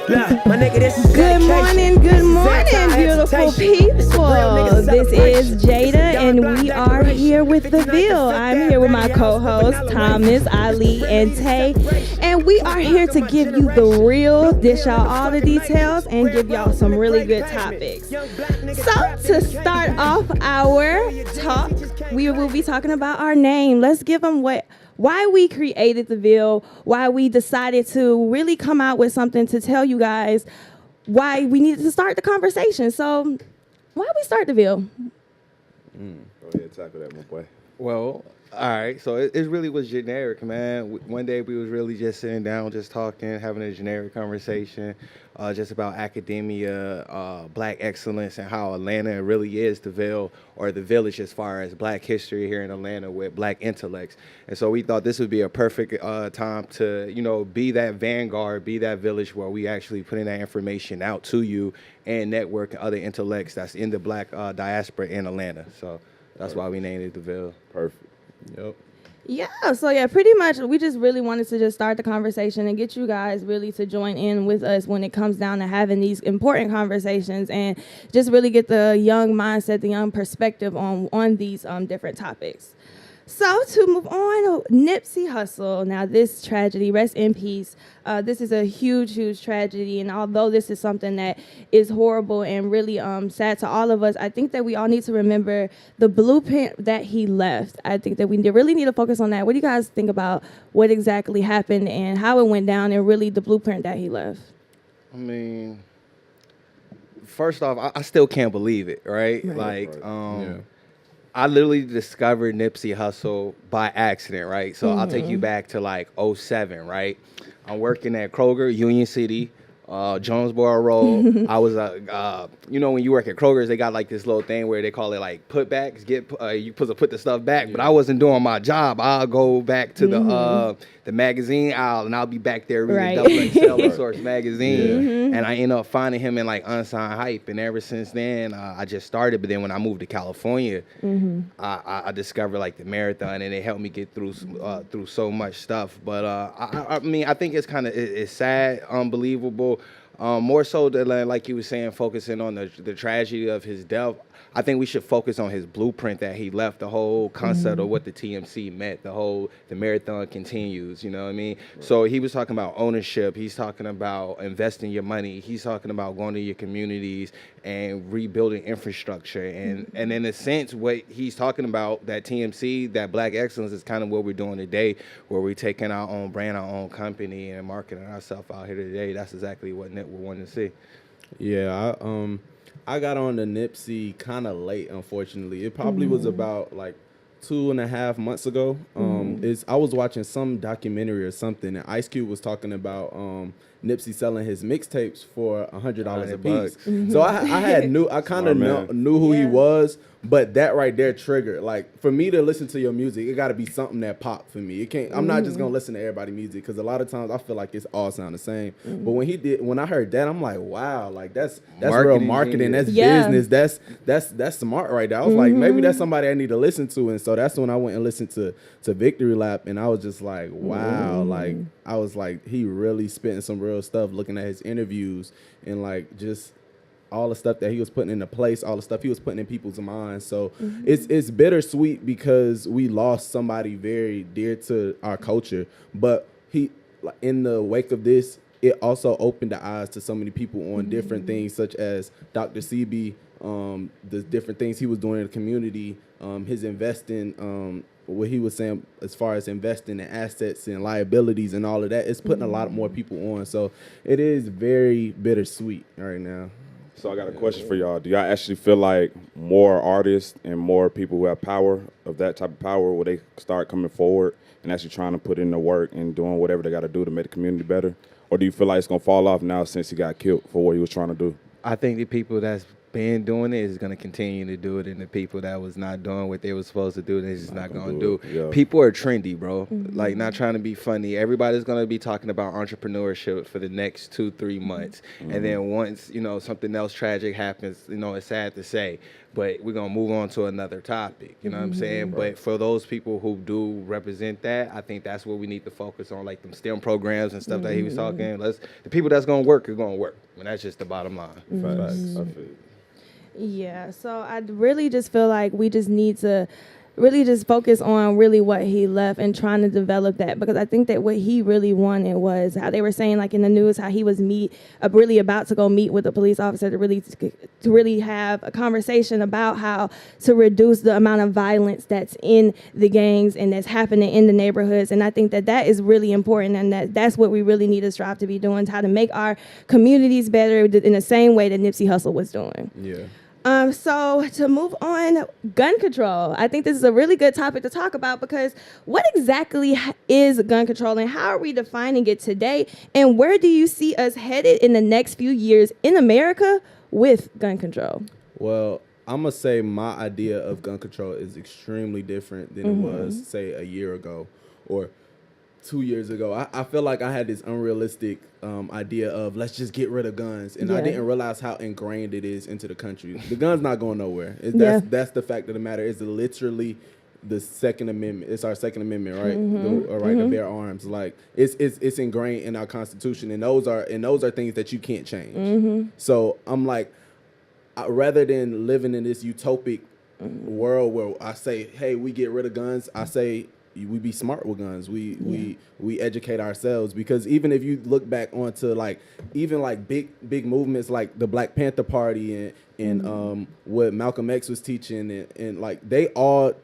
Good morning, beautiful people. This is Jada, and we are here with the Vill. I'm here with my co-hosts, Thomas, Ali, and Tay, and we are here to give you the real, dish out all the details, and give y'all some really good topics. So, to start off our talk, we will be talking about our name. Let's give them why we created the Vill, why we decided to really come out with something to tell you guys why we needed to start the conversation. So, why we start the Vill? Go ahead, tackle that, my boy. Well, all right. So it really was generic, man. One day we was really just sitting down, just talking, having a generic conversation, just about academia, black excellence, and how Atlanta really is the Vill, or the village as far as black history here in Atlanta with black intellects. And so we thought this would be a perfect time to, be that vanguard, be that village where we actually putting that information out to you and network other intellects that's in the black diaspora in Atlanta. So that's why we named it the Vill. Perfect. Yep. Yeah, so pretty much we just really wanted to just start the conversation and get you guys really to join in with us when it comes down to having these important conversations and just really get the young mindset, the young perspective on these different topics. So to move on, Nipsey Hussle. Now this tragedy, rest in peace. This is a huge, huge tragedy, and although this is something that is horrible and really sad to all of us, I think that we all need to remember the blueprint that he left. I think that we really need to focus on that. What do you guys think about what exactly happened and how it went down, and really the blueprint that he left? I mean, first off, I still can't believe it, right? I literally discovered Nipsey Hussle by accident, right? So I'll take you back to like '07, right? I'm working at Kroger, Union City, Jonesboro Road. I was, when you work at Kroger's, they got like this little thing where they call it like putbacks. You put the stuff back, but I wasn't doing my job. I'll go back to the magazine aisle, and I'll be back there reading Double XL Source magazine, and I end up finding him in like Unsigned Hype, and ever since then, I just started. But then when I moved to California, I discovered like the marathon, and it helped me get through so much stuff. But I mean, I think it's sad, unbelievable. More so than like you were saying, focusing on the tragedy of his death. I think we should focus on his blueprint that he left, the whole concept of what the TMC meant, the marathon continues, you know what I mean? So he was talking about ownership. He's talking about investing your money. He's talking about going to your communities and rebuilding infrastructure. And in a sense, what he's talking about, that TMC, that black excellence, is kind of what we're doing today, where we're taking our own brand, our own company, and marketing ourselves out here today. That's exactly what we're wanting to see. Yeah, I got on the Nipsey kind of late, unfortunately. It probably was about like 2.5 months ago. I was watching some documentary or something, and Ice Cube was talking about Nipsey selling his mixtapes for $100 a piece. So I kind of knew who he was, but that right there triggered. Like, for me to listen to your music, it got to be something that popped for me. It can't. I'm not just gonna listen to everybody's music, because a lot of times I feel like it's all sound the same. But when I heard that, I'm like, wow, like that's real marketing. That's business. That's smart right there. I was like, maybe that's somebody I need to listen to. And so that's when I went and listened to Victory Lap, and I was just like, wow, like I was like, he really spitting some real stuff. Looking at his interviews and like just all the stuff that he was putting into place, all the stuff he was putting in people's minds. So it's bittersweet because we lost somebody very dear to our culture. But in the wake of this, it also opened the eyes to so many people on different things, such as Dr. CB, the different things he was doing in the community, his investing, what he was saying as far as investing in assets and liabilities and all of that. It's putting a lot more people on. So it is very bittersweet right now. So I got a question for y'all. Do y'all actually feel like more artists and more people who have power, of that type of power, will they start coming forward and actually trying to put in the work and doing whatever they got to do to make the community better? Or do you feel like it's going to fall off now since he got killed for what he was trying to do? I think the people that's been doing it is going to continue to do it, and the people that was not doing what they were supposed to do, they're just not going to do. Yeah. People are trendy, bro. Like, not trying to be funny. Everybody's going to be talking about entrepreneurship for the next 2-3 months, and then once, you know, something else tragic happens, you know, it's sad to say, but we're going to move on to another topic, you know what I'm saying? But for those people who do represent that, I think that's what we need to focus on, like them STEM programs and stuff that he was talking. The people that's going to work are going to work. And that's just the bottom line. Facts. I feel you. Yeah, so I really just feel like we just need to really just focus on really what he left and trying to develop that, because I think that what he really wanted was how they were saying, like in the news, how he was really about to go meet with a police officer to really have a conversation about how to reduce the amount of violence that's in the gangs and that's happening in the neighborhoods. And I think that that is really important, and that's what we really need to strive to be doing, how to make our communities better in the same way that Nipsey Hussle was doing. Yeah. So to move on, gun control. I think this is a really good topic to talk about, because what exactly is gun control and how are we defining it today? And where do you see us headed in the next few years in America with gun control? Well, I'm going to say my idea of gun control is extremely different than it was, say, a year ago or 2 years ago. I feel like I had this unrealistic idea of let's just get rid of guns, and I didn't realize how ingrained it is into the country. The gun's not going nowhere. That's the fact of the matter. It's literally the Second Amendment. It's our Second Amendment, right? The right to bear arms. Like it's ingrained in our Constitution, and those are things that you can't change. So I'm like, rather than living in this utopic world where I say, hey, we get rid of guns, I say, we be smart with guns. We educate ourselves, because even if you look back onto like even like big movements like the Black Panther Party and what Malcolm X was teaching and like they all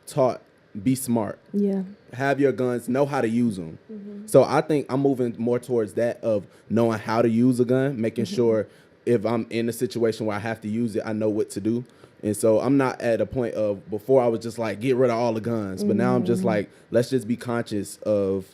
taught be smart. Yeah. Have your guns, know how to use them. So I think I'm moving more towards that of knowing how to use a gun, making sure if I'm in a situation where I have to use it, I know what to do. And so I'm not at a point of, before I was just like, get rid of all the guns. But now I'm just like, let's just be conscious of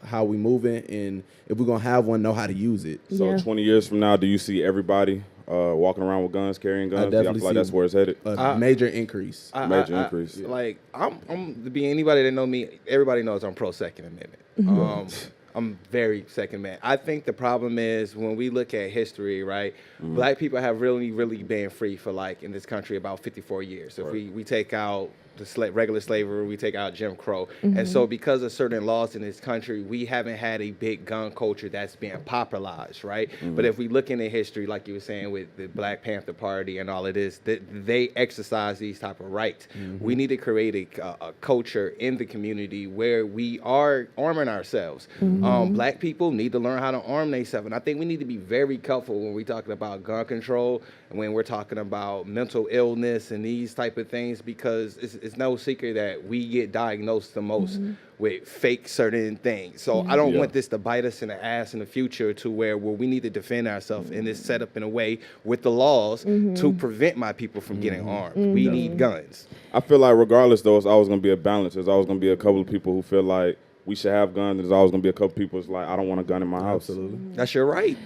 how we moving. And if we're going to have one, know how to use it. So 20 years from now, do you see everybody walking around with guns, carrying guns? I feel like that's where it's headed. A major increase. Major increase. Like, I'm to be anybody that know me, everybody knows I'm pro Second Amendment. I'm very Second Amendment. I think the problem is when we look at history, right? Black people have really, really been free for like in this country about 54 years. So if we take out the regular slavery, we take out Jim Crow. And so because of certain laws in this country, we haven't had a big gun culture that's being popularized, right? But if we look into history, like you were saying with the Black Panther Party and all of this, they exercise these type of rights. We need to create a culture in the community where we are arming ourselves. Black people need to learn how to arm themselves. And I think we need to be very careful when we're talking about gun control and when we're talking about mental illness and these type of things, because it's no secret that we get diagnosed the most with fake certain things. So I don't want this to bite us in the ass in the future to where we need to defend ourselves and it's set up in a way with the laws to prevent my people from getting armed. We need guns. I feel like regardless, though, it's always going to be a balance. There's always going to be a couple of people who feel like we should have guns. There's always going to be a couple people who's like, I don't want a gun in my house. Absolutely. That's your right.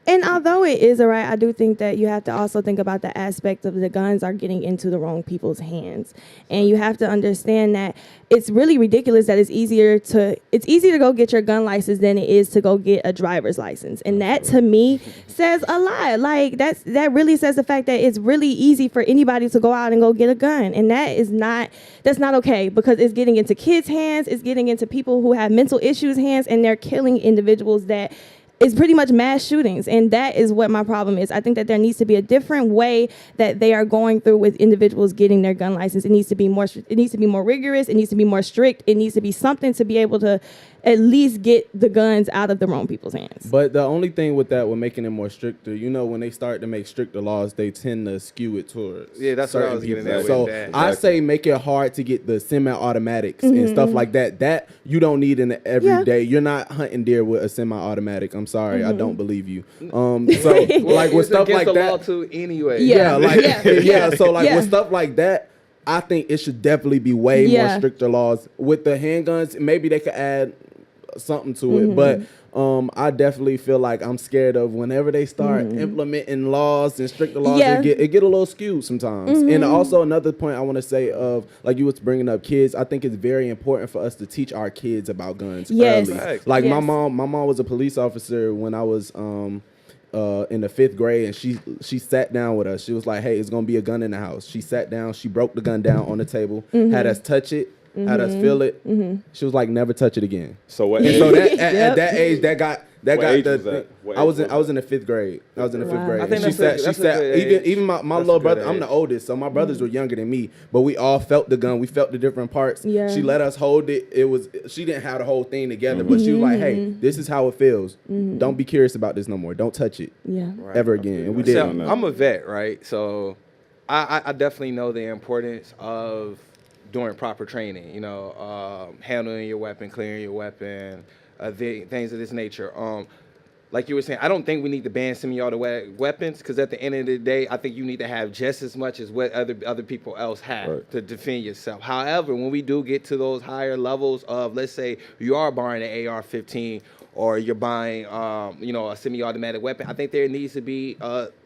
And although it is a right, I do think that you have to also think about the aspect of the guns are getting into the wrong people's hands. And you have to understand that it's really ridiculous that it's easier to go get your gun license than it is to go get a driver's license. And that to me says a lot. Like that really says the fact that it's really easy for anybody to go out and go get a gun. And that's not okay, because it's getting into kids' hands, it's getting into people who have mental issues hands, and they're killing individuals. That is pretty much mass shootings, and that is what my problem is. I think that there needs to be a different way that they are going through with individuals getting their gun license. It needs to be more rigorous. It needs to be more strict. It needs to be something to be able to at least get the guns out of the wrong people's hands. But the only thing with that, with making it more stricter, when they start to make stricter laws, they tend to skew it towards that's what I was getting at. So I say make it hard to get the semi-automatics and stuff like that. That you don't need in the everyday. You're not hunting deer with a semi-automatic. I'm sorry, I don't believe you. So like with stuff like the that, law too anyway. So like with stuff like that, I think it should definitely be way more stricter laws. With the handguns, maybe they could add something to it. But I definitely feel like I'm scared of whenever they start implementing laws and stricter laws, it get a little skewed sometimes. And also another point I want to say of, like you was bringing up kids, I think it's very important for us to teach our kids about guns early. Like my mom was a police officer when I was in the 5th grade, and she sat down with us. She was like, hey, it's gonna be a gun in the house. She sat down, she broke the gun down on the table, had us touch it, had us feel it. She was like, never touch it again. So what? So that at that age, that got the. I was in the 5th grade. I was in the 5th grade. I think And she sat. Even my little brother. I'm the oldest, so my brothers were younger than me. But we all felt the gun. We felt the different parts. Yeah. She let us hold it. She didn't have the whole thing together, but she was like, "Hey, this is how it feels. Don't be curious about this no more. Don't touch it ever again." And we did. So, I'm a vet, right? So I definitely know the importance of doing proper training. You know, handling your weapon, clearing your weapon. Things of this nature. Like you were saying, I don't think we need to ban semi-automatic weapons, because at the end of the day, I think you need to have just as much as what other people else have to defend yourself. However, when we do get to those higher levels of, let's say you are buying an AR-15 or you're buying, a semi-automatic weapon, I think there needs to be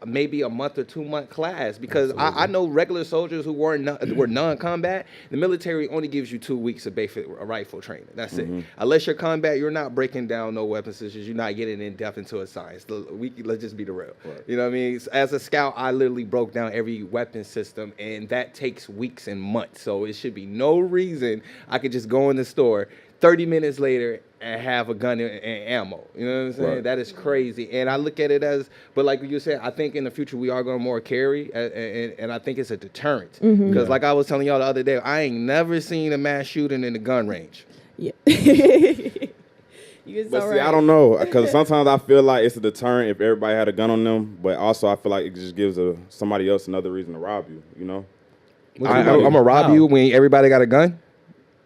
maybe a month or 2 month class, because I know regular soldiers who were non-combat. The military only gives you 2 weeks of basic rifle training. That's it. Unless you're combat, you're not breaking down no weapon systems. You're not getting in depth into a science. Let's just be the real. You know what I mean? As a scout, I literally broke down every weapon system, and that takes weeks and months. So it should be no reason I could just go in the store 30 minutes later and have a gun and ammo. You know what I'm saying? That is crazy. And I look at it as, but like you said, I think in the future we are going to more carry, and I think it's a deterrent. Because like I was telling y'all the other day, I ain't never seen a mass shooting in the gun range. Yeah. But see, I don't know, because sometimes I feel like it's a deterrent if everybody had a gun on them, but also I feel like it just gives somebody else another reason to rob you, you know? I'm going to rob you when everybody got a gun?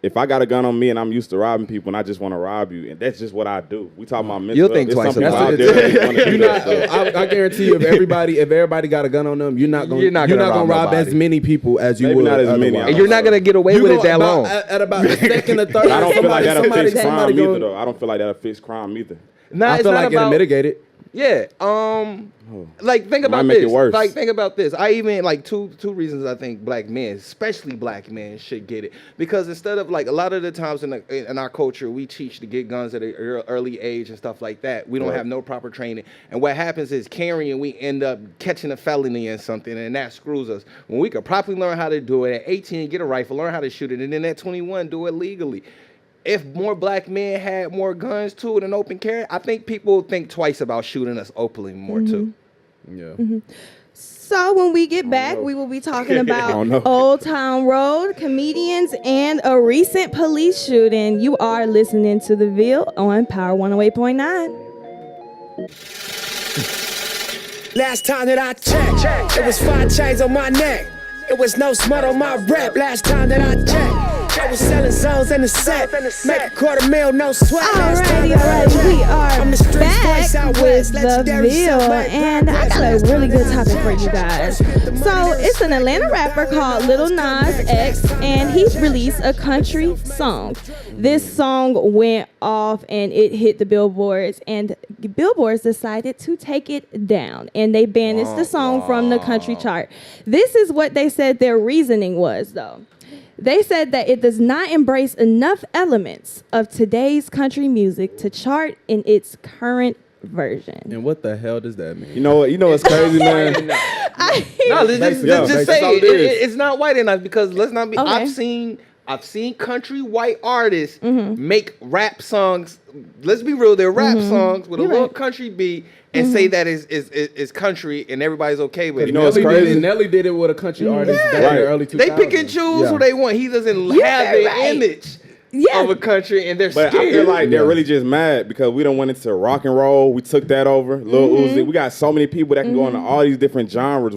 If I got a gun on me and I'm used to robbing people and I just want to rob you, and that's just what I do. We talking about mental. You'll think twice about it. I guarantee you, if everybody got a gun on them, you're not gonna rob as many people as you would. Not as many. And you're not gonna get away with it that long. At about the second or third. I don't feel like that'll fix crime either, though. I don't feel like that'll fix crime either. I feel like it'll mitigate it. Yeah. Like think about this. Like think about this. I even like two reasons I think black men, especially black men, should get it, because instead of like a lot of the times in our culture we teach to get guns at an early age and stuff like that. We don't have no proper training, and what happens is carrying, we end up catching a felony in something, and that screws us. When we could properly learn how to do it at 18, get a rifle, learn how to shoot it, and then at 21 do it legally. If more black men had more guns too and open carry, I think people think twice about shooting us openly more too. Yeah. So when we get back, we will be talking about Old Town Road, comedians, and a recent police shooting. You are listening to The Vill on Power 108.9. Last time that I checked, it was 5 chains on my neck. It was no smut on my rep. Last time that I checked, I was selling zones in the set. Make $250,000, no sweat. Alrighty. We are back with The Vill, and I got a really good topic for you guys. So it's an Atlanta rapper called Lil Nas X, and he released a country song. This song went off and it hit the billboards, and billboards decided to take it down, and they banished the song from the country chart. This is what they said their reasoning was, though. They said that it does not embrace enough elements of today's country music to chart in its current version. And what the hell does that mean? You know what's crazy, man? Just say it's not white enough, because let's not be. Okay. I've seen country white artists make rap songs. Let's be real, they're rap songs with a little country beat, and say that is country, and everybody's okay with it. You know what's crazy? Nelly did it with a country artist back in the early 2000s. They pick and choose who they want. He doesn't have the image of a country, and they're scared. But I feel like they're really just mad because we done went into rock and roll. We took that over. Lil Uzi. We got so many people that can go into all these different genres.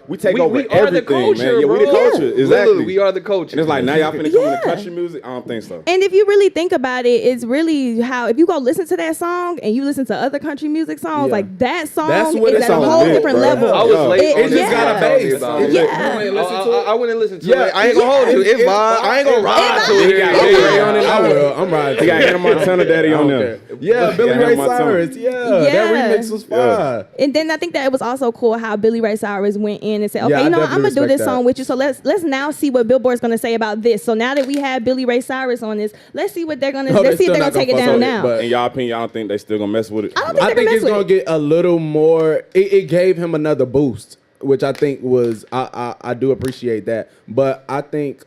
we take We over are the everything, culture, man. Yeah, we the bro. culture. Exactly. Literally, we are the culture. And it's like now y'all finna come Yeah. into country music. I don't think so. And if you really think about it, it's really how if you go listen to that song and you listen to other country music songs, Yeah. like that song That's what is it at a sounds whole lit, different bro. level. I was late. It on just this got a one. bass. About it. Yeah. I wouldn't listen to Yeah. it. I ain't gonna hold you. It vibe. I ain't gonna ride to it. Yeah, Yeah. I will. I'm riding. He got Hannah Montana Daddy on there. Yeah, Billy Yeah, Ray Montana. Cyrus. Yeah, Yeah. that remix was fire. And then I think that it was also cool how Billy Ray Cyrus went in and said, "Okay, Yeah, I you know, I'm definitely gonna do respect this song that. with you. So let's now see what Billboard's gonna say about this. So now that we have Billy Ray Cyrus on this, let's see what they're gonna. No, let's they see if still they're not gonna take it gonna down fuck with it, now. but- In y'all opinion, y'all don't think they still gonna mess with it? I don't think I they're think gonna it's mess gonna with it. get a little more. It gave him another boost, which I think was I do appreciate that. But I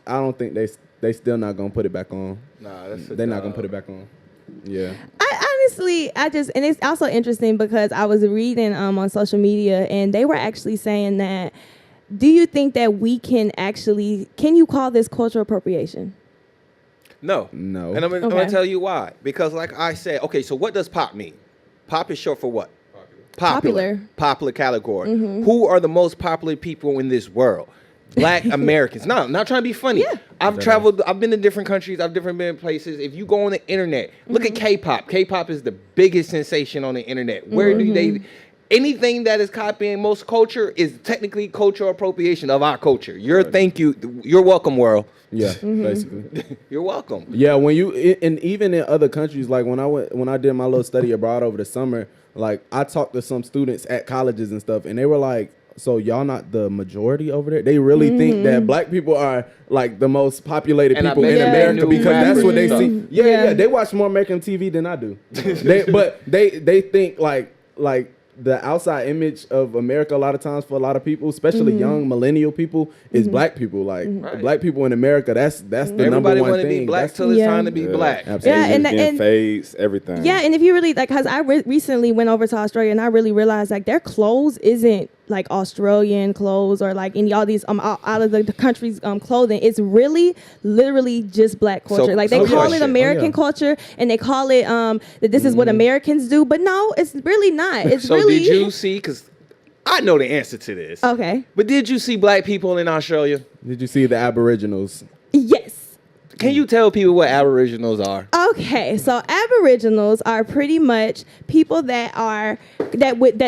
don't think they still not gonna put it back on. Nah, that's They're not gonna put it back on. Yeah. And it's also interesting because I was reading on social media and they were actually saying that, do you think that we can you call this cultural appropriation? No. No. And I'm Okay. gonna tell you why. Because like I said, okay, so what does pop mean? Pop is short for what? Popular. Popular category. Mm-hmm. Who are the most popular people in this world? Black Americans. No, I'm not trying to be funny. Yeah. I've traveled, I've been to different countries, I've been places. If you go on the internet, look Mm-hmm. at K-pop. K-pop is the biggest sensation on the internet. Where do they anything that is copying most culture is technically cultural appropriation of our culture. You're welcome, world. Yeah, Mm-hmm. basically. You're welcome. Yeah, and even in other countries, like when I did my little study abroad over the summer, like I talked to some students at colleges and stuff, and they were like, "So y'all not the majority over there?" They really think that black people are like the most populated And I people bet in they America knew because that's rappers what they and see. stuff. Yeah, they watch more American TV than I do. They think like the outside image of America a lot of times for a lot of people, especially young millennial people, is black people. Like black people in America, that's the Everybody number one want to thing. be black That's- till it's Yeah. time to be black. Absolutely. Yeah, and- Asians, fades, everything. Yeah, and if you really like, because I recently went over to Australia and I really realized like their clothes isn't like Australian clothes or like any all these out of the country's clothing. It's really literally just black culture. Like they so call yeah. it American Oh, yeah. culture and they call it that this is what Americans do, but no, it's really not. It's So really did you see, because I know the answer to this, okay. but did you see black people in Australia? Did you see the Aboriginals? Yes. Can you tell people what Aboriginals are? Okay, so Aboriginals are pretty much people that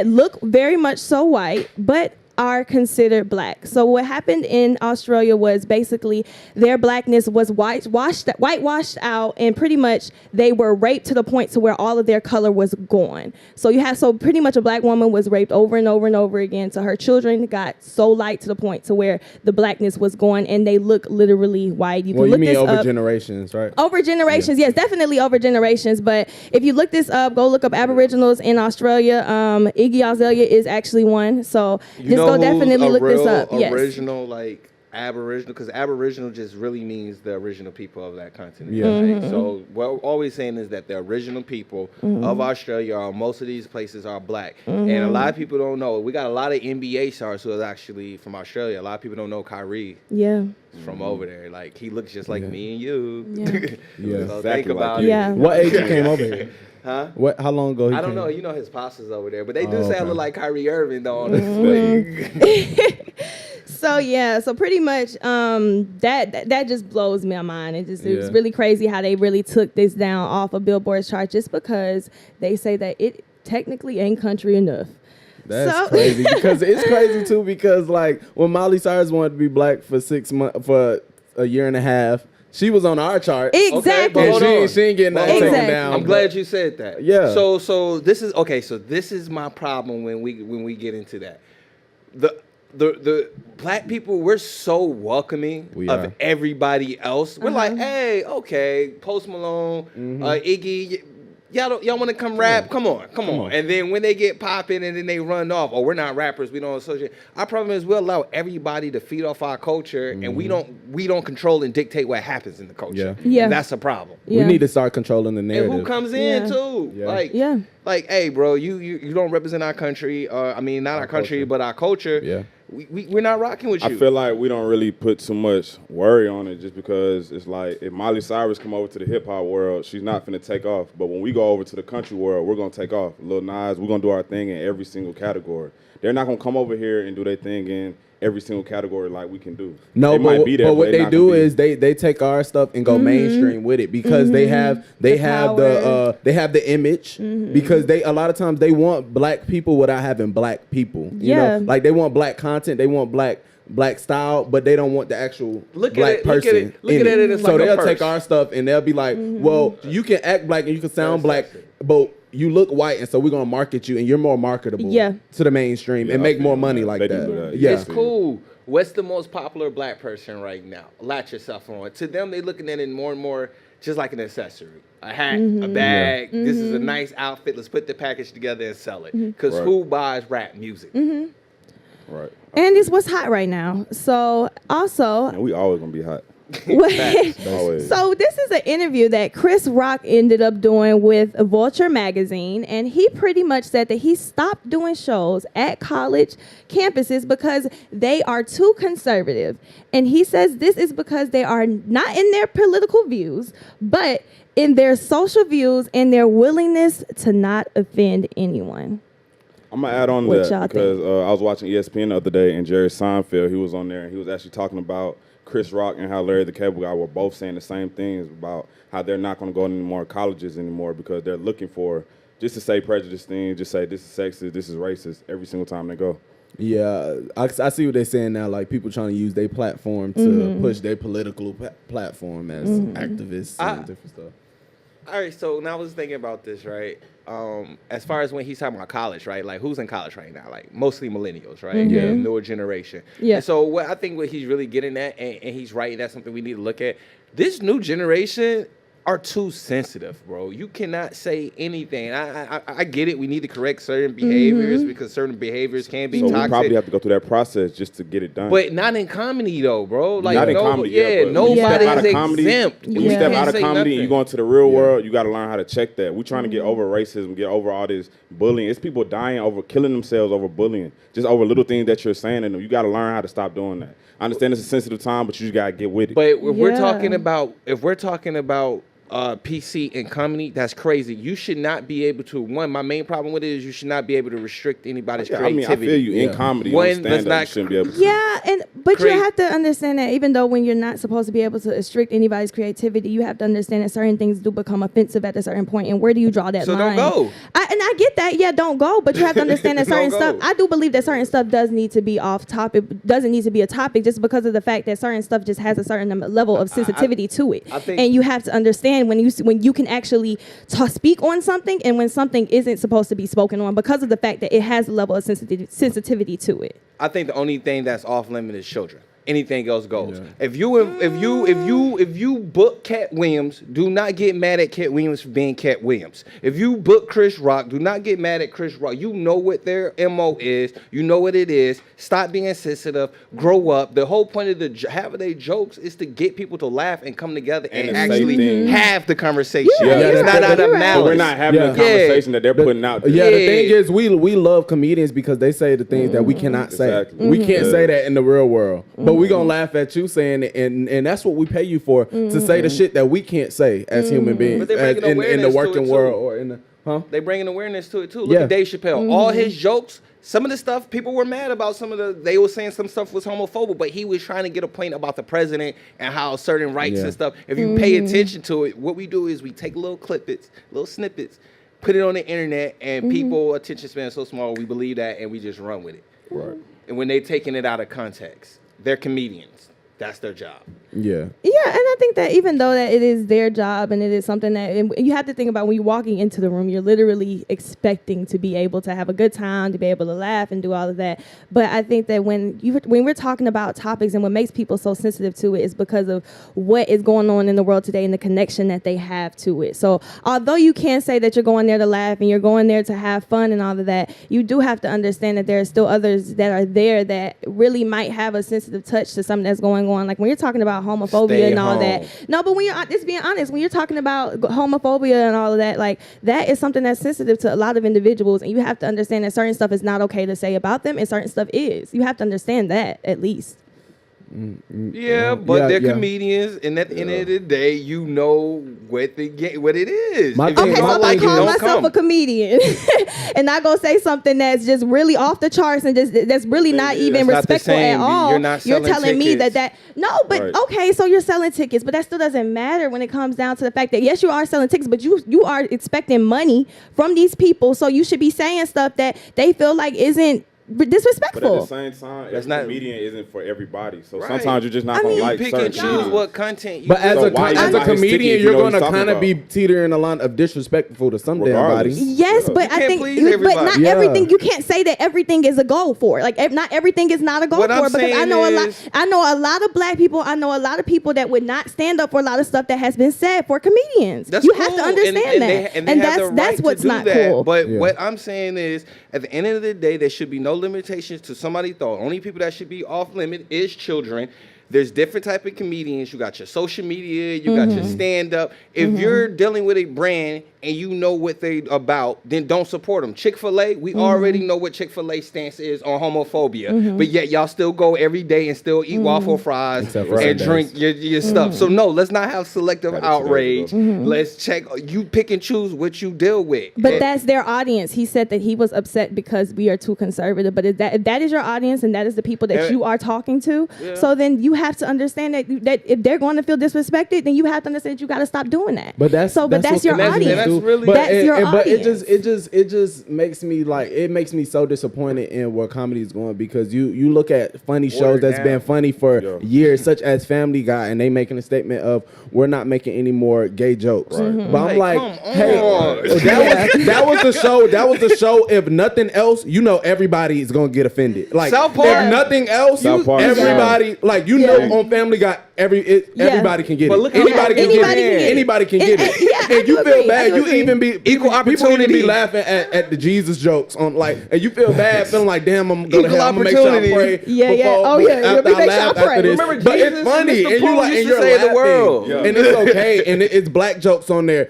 look very much so white, but are considered black. So what happened in Australia was basically their blackness was whitewashed out, and pretty much they were raped to the point to where all of their color was gone. So pretty much a black woman was raped over and over and over again. So her children got so light to the point to where the blackness was gone, and they look literally white. You can Well, you look mean this over up. generations, right? Over generations, yes, definitely over generations. But if you look this up, go look up Aboriginals in Australia. Iggy Azalea is actually one. So just go definitely look this up. Yes. Original, like Aboriginal, because Aboriginal just really means the original people of that continent. Yeah. Right? So what we're always saying is that the original people of Australia, or most of these places, are black. And a lot of people don't know. We got a lot of NBA stars who are actually from Australia. A lot of people don't know Kyrie Yeah. from over there. Like he looks just like me and you. Yeah. Yeah. So Exactly think like about you. it. Yeah. What age you came over here? Huh? How long ago he I don't came? know. You know his pastas over there, but they do Oh, say I okay. look like Kyrie Irving though on this swing. So yeah, so pretty much that just blows my mind. It's Yeah. really crazy how they really took this down off of Billboard's chart just because they say that it technically ain't country enough. That's So- crazy because it's crazy too because like when Miley Cyrus wanted to be black for 6 months for a year and a half, she was on our chart. Exactly. but hold And on. she ain't getting nothing Exactly. taken down. I'm glad you said that. Yeah. So this is okay. So this is my problem when we get into that. The black people, we're so welcoming We of are. everybody else. We're like, hey, okay, Post Malone, Iggy. Y'all want to come rap? Come on. And then when they get popping and then they run off, oh, we're not rappers. We don't associate. Our problem is we'll allow everybody to feed off our culture, and we don't control and dictate what happens in the culture. Yeah. Yeah. And that's a problem. We Yeah. need to start controlling the narrative. And who comes in Yeah. too? Yeah. Like, hey, bro, you don't represent our country. I mean, not our country, culture. but our culture. Yeah. We're not rocking with you. I feel like we don't really put too much worry on it just because it's like if Miley Cyrus come over to the hip hop world, she's not finna take off. But when we go over to the country world, we're gonna take off. Lil Nas, we're gonna do our thing in every single category. They're not gonna come over here and do their thing in every single category like we can do. No, they might be there, but what they they do is they take our stuff and go mainstream with it because they have the image because a lot of times they want black people without having black people. You know, like they want black content, they want black style, but they don't want the actual black person. Look at it as so like they'll take our stuff and they'll be like, well, you can act black and you can sound black, but you look white, and so we're gonna market you, and you're more marketable to the mainstream and make more money like that. Yeah, it's cool. What's the most popular black person right now? Latch yourself on. To them, they looking at it more and more just like an accessory. A hat, a bag. This is a nice outfit. Let's put the package together and sell it. Because who buys rap music? Right. And it's what's hot right now. So also, and we always gonna be hot. So this is an interview that Chris Rock ended up doing with Vulture magazine, and he pretty much said that he stopped doing shows at college campuses because they are too conservative. And he says this is because they are not in their political views, but in their social views and their willingness to not offend anyone. I'm gonna add on to that because I was watching ESPN the other day, and Jerry Seinfeld, he was on there, and he was actually talking about Chris Rock and how Larry the Cable Guy were both saying the same things about how they're not going to go to any more colleges anymore because they're looking for just to say prejudice things, just say this is sexist, this is racist every single time they go. Yeah, I see what they're saying now, like people trying to use their platform to push their political platform as activists and different stuff. All right, so now I was thinking about this, right? As far as when he's talking about college, right? Like, who's in college right now? Like, mostly millennials, right? Yeah, newer generation. Yeah. And so what he's really getting at, and he's right, that's something we need to look at. This new generation are too sensitive, bro. You cannot say anything. I get it. We need to correct certain behaviors because certain behaviors can be toxic. We probably have to go through that process just to get it done. But not in comedy, though, bro. Like, not in comedy, nobody's exempt. When you step out of comedy and you go into the real world, you got to learn how to check that. We're trying to get over racism, get over all this bullying. It's people dying over, killing themselves over bullying, just over little things that you're saying to them. You got to learn how to stop doing that. I understand it's a sensitive time, but you just got to get with it. But if we're talking about PC and comedy, that's crazy. You should not be able to. My main problem with it is you should not be able to restrict anybody's creativity. I feel you in comedy. You shouldn't be able to. Yeah, but you have to understand that even though when you're not supposed to be able to restrict anybody's creativity, you have to understand that certain things do become offensive at a certain point, and where do you draw that line? So don't go. I get that. Yeah, don't go. But you have to understand that certain stuff. I do believe that certain stuff does need to be off topic. Doesn't need to be a topic just because of the fact that certain stuff just has a certain level of sensitivity to it, and you have to understand when you can actually speak on something and when something isn't supposed to be spoken on because of the fact that it has a level of sensitivity to it. I think the only thing that's off limit is children. Anything else goes. Yeah. If you book Cat Williams, do not get mad at Cat Williams for being Cat Williams. If you book Chris Rock, do not get mad at Chris Rock. You know what their MO is. You know what it is. Stop being sensitive. Grow up. The whole point of having their jokes is to get people to laugh and come together and actually have the conversation. It's not out of malice. But we're not having the conversation that they're putting out there. Yeah, the thing is, we love comedians because they say the things that we cannot say. We can't say that in the real world. But we gonna laugh at you saying it, and that's what we pay you for, to say the shit that we can't say as human beings in the working world or in the They bringing awareness to it too. Look at Dave Chappelle. All his jokes, some of the stuff people were mad about. They were saying some stuff was homophobic, but he was trying to get a point about the president and how certain rights and stuff. If you pay attention to it, what we do is we take little snippets, put it on the internet, and people attention span is so small, we believe that, and we just run with it. Right. And when they taking it out of context, they're comedians. That's their job. Yeah, and I think that even though that it is their job and it is something that and you have to think about when you're walking into the room, you're literally expecting to be able to have a good time, to be able to laugh and do all of that. But I think that when we're talking about topics and what makes people so sensitive to it is because of what is going on in the world today and the connection that they have to it. So although you can say that you're going there to laugh and you're going there to have fun and all of that, you do have to understand that there are still others that are there that really might have a sensitive touch to something that's going on. Like when you're talking about homophobia and all that. No, but when you're just being honest, when you're talking about homophobia and all of that, like that is something that's sensitive to a lot of individuals, and you have to understand that certain stuff is not okay to say about them and certain stuff is. You have to understand that at least. Yeah, but they're comedians, and at the end of the day, you know what it is. My If thing- you Okay, so don't I like it, call don't myself come. a comedian, and I go say something that's just really off the charts and that's really not even That's not the respectful same. at all. You're not selling telling me tickets. that no, but Right. okay, so you're selling tickets, but that still doesn't matter when it comes down to the fact that yes, you are selling tickets, but you are expecting money from these people, so you should be saying stuff that they feel like isn't But at disrespectful. the same time, That's every not- comedian isn't for everybody. So Right. sometimes you're just not I gonna mean, like You pick certain and choose comedians. what content you But as So a why as you a buy his comedian, ticket if you you're know what going to he's kind of talking be teetering a line of disrespectful to some damn Regardless. body. Yes, Yeah. but You I can't think, please but everybody. not Yeah. everything. You can't say that everything is a goal for. Like not everything is not a goal What for. I'm Because I saying know is- I know a lot of black people. I know a lot of people that would not stand up for a lot of stuff that has been said for comedians. That's You cool. have to understand and that, they have the that's right what's to do not that. cool. But Yeah. what I'm saying is, at the end of the day, there should be no limitations to somebody's thought. Only people that should be off limit is children. There's different type of comedians. You got your social media. You got your stand up. If you're dealing with a brand and you know what they about, then don't support them. Chick-fil-A, we already know what Chick-fil-A stance is on homophobia, but yet y'all still go every day and still eat waffle fries Except for and Sundays. drink your stuff. So no, let's not have selective Got it 2 days outrage. ago. Let's check. You pick and choose what you deal with. But And- that's their audience. He said that he was upset because we are too conservative. But if that is your audience and that is the people that Yeah. you are talking to, Yeah. so then you have to understand that if they're going to feel disrespected, then you have to understand that you got to stop doing that. But that's so. But that's what your comedians audience. that's do. really- But, That's your but audience. it just makes me like it makes me so disappointed in where comedy is going because you look at funny shows Watered that's down. been funny for Yeah. years, such as Family Guy, and they making a statement of we're not making any more gay jokes. Right. But I'm Hey, like, come hey, on. that was the show. That was the show. If nothing else, you know everybody is gonna get offended. Like South Park. if nothing else, South Park. everybody like you Yeah. know on Family Guy everybody can get But it. look at Anybody that. can Anybody get can it. get it. Anybody can get And- it. yeah, I And you do feel agree. I bad. do You agree. even be Equal people even opportunity. be laughing at the Jesus jokes on like, and you feel bad feeling like, damn, I'm gonna go to Equal hell. I'm gonna make sure I opportunity. pray. Yeah, yeah. before- Oh, yeah. After We I make sure I laugh pray. after this, Remember but Jesus it's and funny, Mr. and you Pooh like, used and to you're save the laughing, world. Yeah. and it's okay, and it's black jokes on there.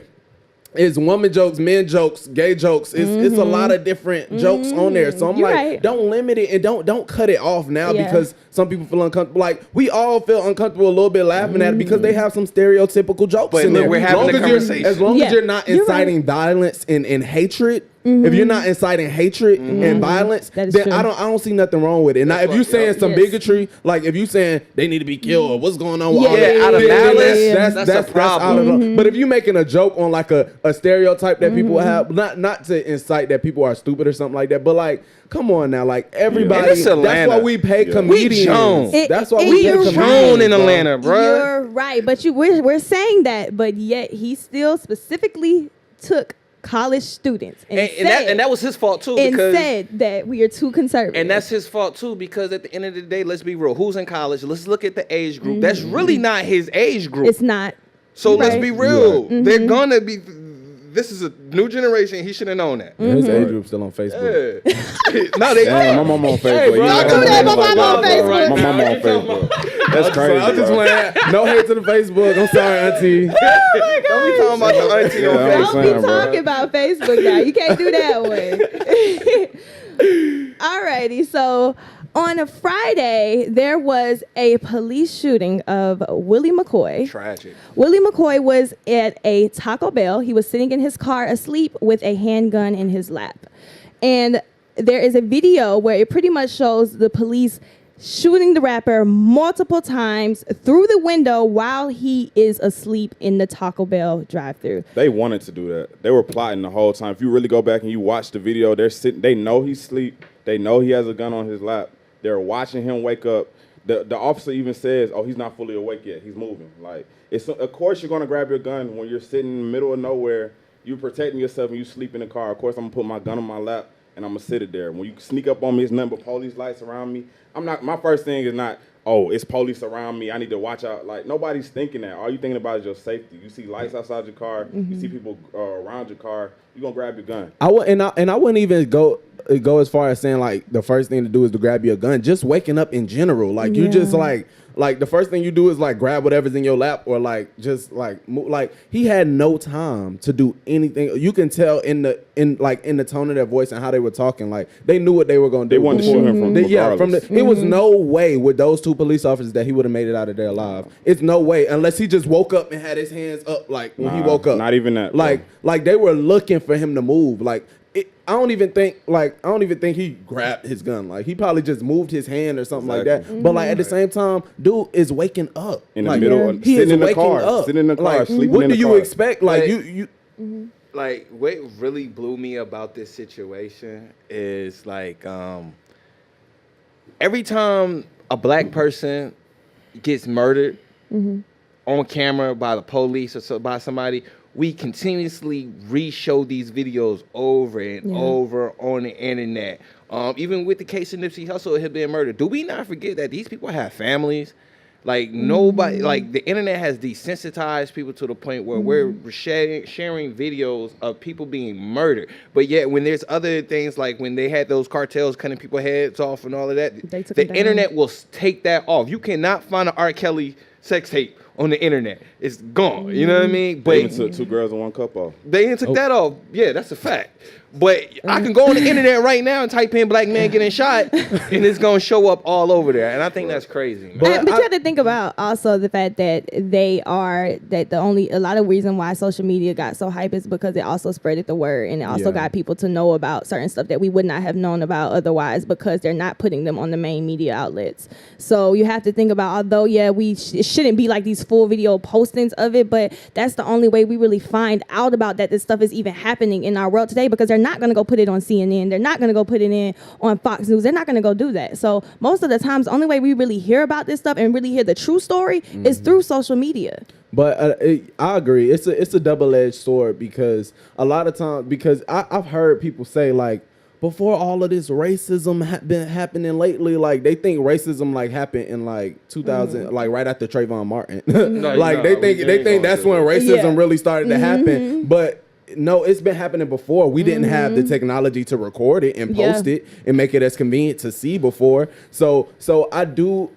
It's woman jokes, men jokes, gay jokes. It's a lot of different jokes on there. So I'm You're like, right. don't limit it and don't cut it off now Yeah. because some people feel uncomfortable. Like we all feel uncomfortable a little bit laughing at it because they have some stereotypical jokes But in look, there. we're having Long a as you're- conversation. As long Yeah. as you're not You're inciting violence and hatred. If you're not inciting hatred and violence, That is then true. I don't see nothing wrong with it. Now, if you saying some Yes. bigotry, like if you saying they need to be killed or what's going on with Yeah, all yeah, that, out of then malice, that's a out of problem. But if you making a joke on like a stereotype that people have, not to incite that people are stupid or something like that, but like, come on now, like everybody. And it's That's Atlanta. why we pay Yeah. comedians. We Jones. That's why It- we it- pay you're comedians. Shown in bro. Atlanta, bro. You're right, but we're saying that, but yet he still specifically took college students And that was his fault too, and because said that we are too conservative. and that's his fault too, because at the end of the day, let's be real. Who's in college? Let's look at the age group. That's really not his age group. it's not. So let's Right. be real. They're gonna be. This is a new generation. He should have known that. His age group's still on Facebook. Yeah. No, they. Damn, my mom on Facebook. bro, You I know do what that, I'm my saying? mom on Like, Facebook. My mom on Facebook. That's crazy. I was just bro. playing. No hate to the Facebook. I'm sorry, Auntie. Don't be talking about the auntie Yeah, on I'm Facebook. Don't be saying, bro. talking about Facebook now. You can't do that way. Alrighty, so on a Friday, there was a police shooting of Willie McCoy. Tragic. Willie McCoy was at a Taco Bell. He was sitting in his car asleep with a handgun in his lap. And there is a video where it pretty much shows the police shooting the rapper multiple times through the window while he is asleep in the Taco Bell drive-thru. They wanted to do that. They were plotting the whole time. If you really go back and you watch the video, they're sitting. They know he's asleep. They know he has a gun on his lap. They're watching him wake up. The officer even says, "Oh, he's not fully awake yet. He's moving." Like it's of course you're gonna grab your gun when you're sitting in the middle of nowhere. You protecting yourself and you sleep in the car. Of course, I'm gonna put my gun on my lap and I'm gonna sit it there. When you sneak up on me, it's nothing but police lights around me. I'm not. My first thing is not, oh, it's police around me. I need to watch out. Like nobody's thinking that. All you thinking about is your safety. You see lights outside your car. You see people around your car. You gonna grab your gun. I wouldn't even go as far as saying like the first thing to do is to grab your gun. Just waking up in general, like you just like Like the first thing you do is like grab whatever's in your lap or like just like move. Like he had no time to do anything. You can tell in the tone of their voice and how they were talking. Like they knew what they were going to do. They wanted to shoot him from regardless. It was no way with those 2 police officers that he would have made it out of there alive. It's no way unless he just woke up and had his hands up like when he woke up. Not even that. Like they were looking for him to move. Like I don't even think he grabbed his gun. Like he probably just moved his hand or something like that. But like at the same time, dude is waking up in the middle. He sitting is in the waking car. up. Sitting in the car. Like, Sleeping what in the do you car. expect? Like you. Like what really blew me about this situation is like every time a black person gets murdered on camera by the police or by somebody, we continuously re-show these videos over and over on the internet. Even with the case of Nipsey Hussle had been murdered, do we not forget that these people have families? Like nobody, like the internet has desensitized people to the point where we're sharing videos of people being murdered. But yet when there's other things like when they had those cartels cutting people's heads off and all of that, the internet will take that off. You cannot find an R. Kelly sex tape on the internet. It's gone. You know what I mean? But They even took 2 girls and 1 cup off. They even took that off. Yeah, that's a fact. But I can go on the internet right now and type in black man getting shot, and it's gonna show up all over there. And I think that's crazy. Man. But you have to think about also the fact that a lot of reason why social media got so hype is because it also spreaded the word, and it also got people to know about certain stuff that we would not have known about otherwise because they're not putting them on the main media outlets. So you have to think about, although it shouldn't be like these full video postings of it, but that's the only way we really find out about that this stuff is even happening in our world today, because they're not going to go put it on CNN. They're not going to go put it in on Fox News. They're not going to go do that. So most of the times, the only way we really hear about this stuff and really hear the true story is through social media. But I agree. It's a double-edged sword because a lot of times, because I've heard people say like, before all of this racism been happening lately, like they think racism like happened in like 2000, like right after Trayvon Martin. They think that's when racism really started to happen. But no, it's been happening before. We didn't have the technology to record it and post it and make it as convenient to see before. So I do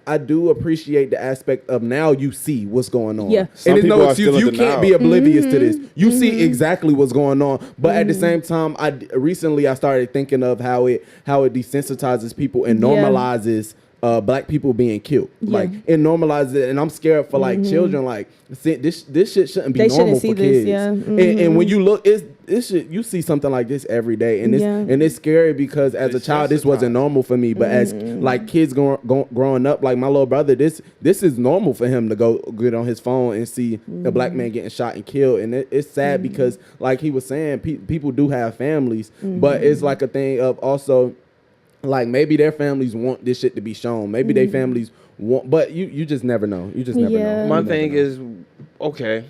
appreciate the aspect of now you see what's going on. Yeah. And there's no excuse. You can't be oblivious to this. You see exactly what's going on. But at the same time, recently I started thinking of how it desensitizes people and normalizes black people being killed. Like it normalizes it, and I'm scared for like children. Like this shit shouldn't be normal for kids. And when you look, you see something like this every day, and it's scary because as a child this wasn't normal for me, but as like kids growing up, like my little brother, this is normal for him to go get on his phone and see a black man getting shot and killed, and it's sad because like he was saying, people do have families, but it's like a thing of also. Like maybe their families want this shit to be shown. Maybe their families want, but you just never know. You just never know. My thing is, okay,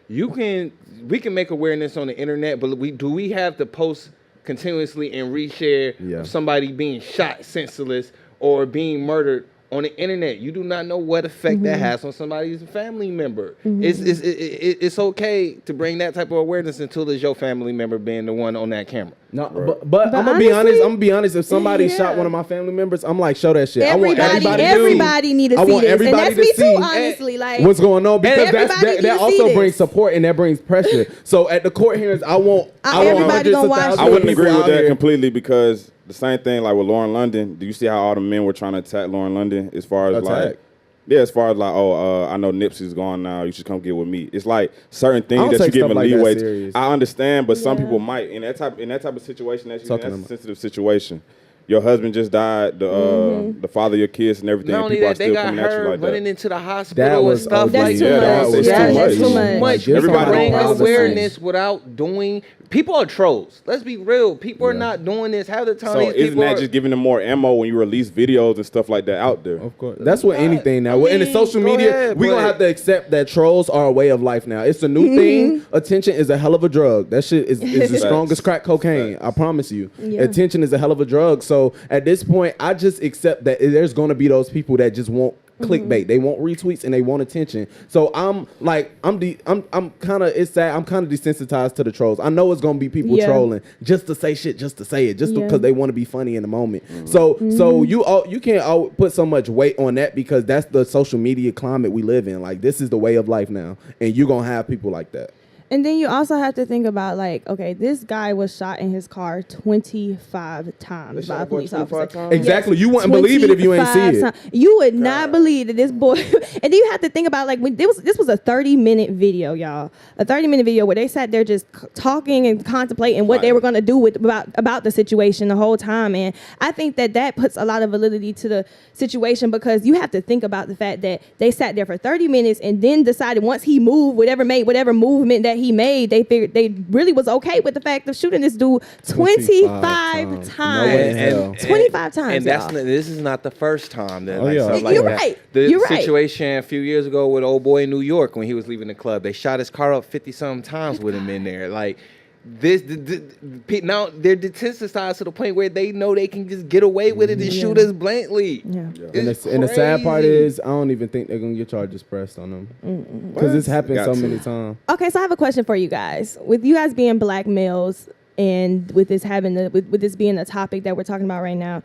we can make awareness on the internet, but we have to post continuously and reshare of somebody being shot senseless or being murdered on the internet? You do not know what effect that has on somebody's family member. It's okay to bring that type of awareness until it's your family member being the one on that camera. No, but I'm gonna be honest. I'm gonna be honest. If somebody shot one of my family members, I'm like, show that shit. Everybody need to see this, and that's me too. Honestly, like what's going on, because that also brings support and that brings pressure. So at the court hearings, I want everybody gonna watch. I wouldn't agree with that completely because the same thing like with Lauren London. Do you see how all the men were trying to attack Lauren London as far as like? Yeah, as far as like, I know Nipsey's gone now. You should come get with me. It's like certain things that you give them leeway to. I understand, but some people might in that type of situation. That's a sensitive situation. Your husband just died. The father of your kids and everything. Not only people that, are still they got coming at you her like running that. into the hospital and stuff like that. That's too much. Everybody bring awareness without doing. People are trolls. Let's be real. People are not doing this. Half the time, so isn't that just giving them more ammo when you release videos and stuff like that out there? Of course, that's what anything now. In the social media, we gonna have to accept that trolls are a way of life now. It's a new thing. Attention is a hell of a drug. That shit is the strongest crack cocaine. I promise you. Attention is a hell of a drug. So at this point, I just accept that there's gonna be those people that just want clickbait. They want retweets and they want attention. So I'm kind of, it's sad. I'm kind of desensitized to the trolls. I know it's gonna be people trolling just to say shit, just to say it, just because they want to be funny in the moment. So you can't put so much weight on that because that's the social media climate we live in. Like, this is the way of life now, and you're gonna have people like that. And then you also have to think about, like, okay, this guy was shot in his car 25 times by a police officer. Exactly. Yes, you wouldn't believe it if you ain't see it. You would not believe that this boy. And then you have to think about, like, when this was a 30-minute video, y'all. A 30-minute video where they sat there just talking and contemplating what they were going to do about the situation the whole time. And I think that puts a lot of validity to the situation, because you have to think about the fact that they sat there for 30 minutes and then decided once he moved, whatever movement that he made, they figured they really was okay with the fact of shooting this dude 25 times. 25 times. And this is not the first time that You're right. The situation a few years ago with old boy in New York when he was leaving the club, they shot his car up 50-something times with him in there. Like, now they're desensitized to the point where they know they can just get away with it and shoot us blatantly. And the sad part is, I don't even think they're gonna get charges pressed on them because this happened so many times. Okay, so I have a question for you guys. With you guys being black males and with this with this being a topic that we're talking about right now,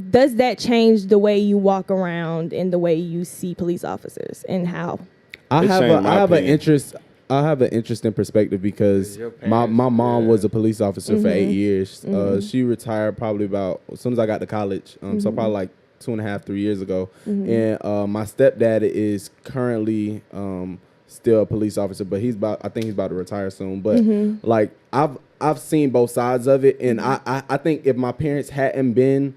does that change the way you walk around and the way you see police officers, and how? I have an interesting perspective because my mom was a police officer for 8 years. She retired probably about as soon as I got to college. So probably like 2.5, 3 years ago. And my stepdad is currently still a police officer, but I think he's about to retire soon. But like I've seen both sides of it, and I think if my parents hadn't been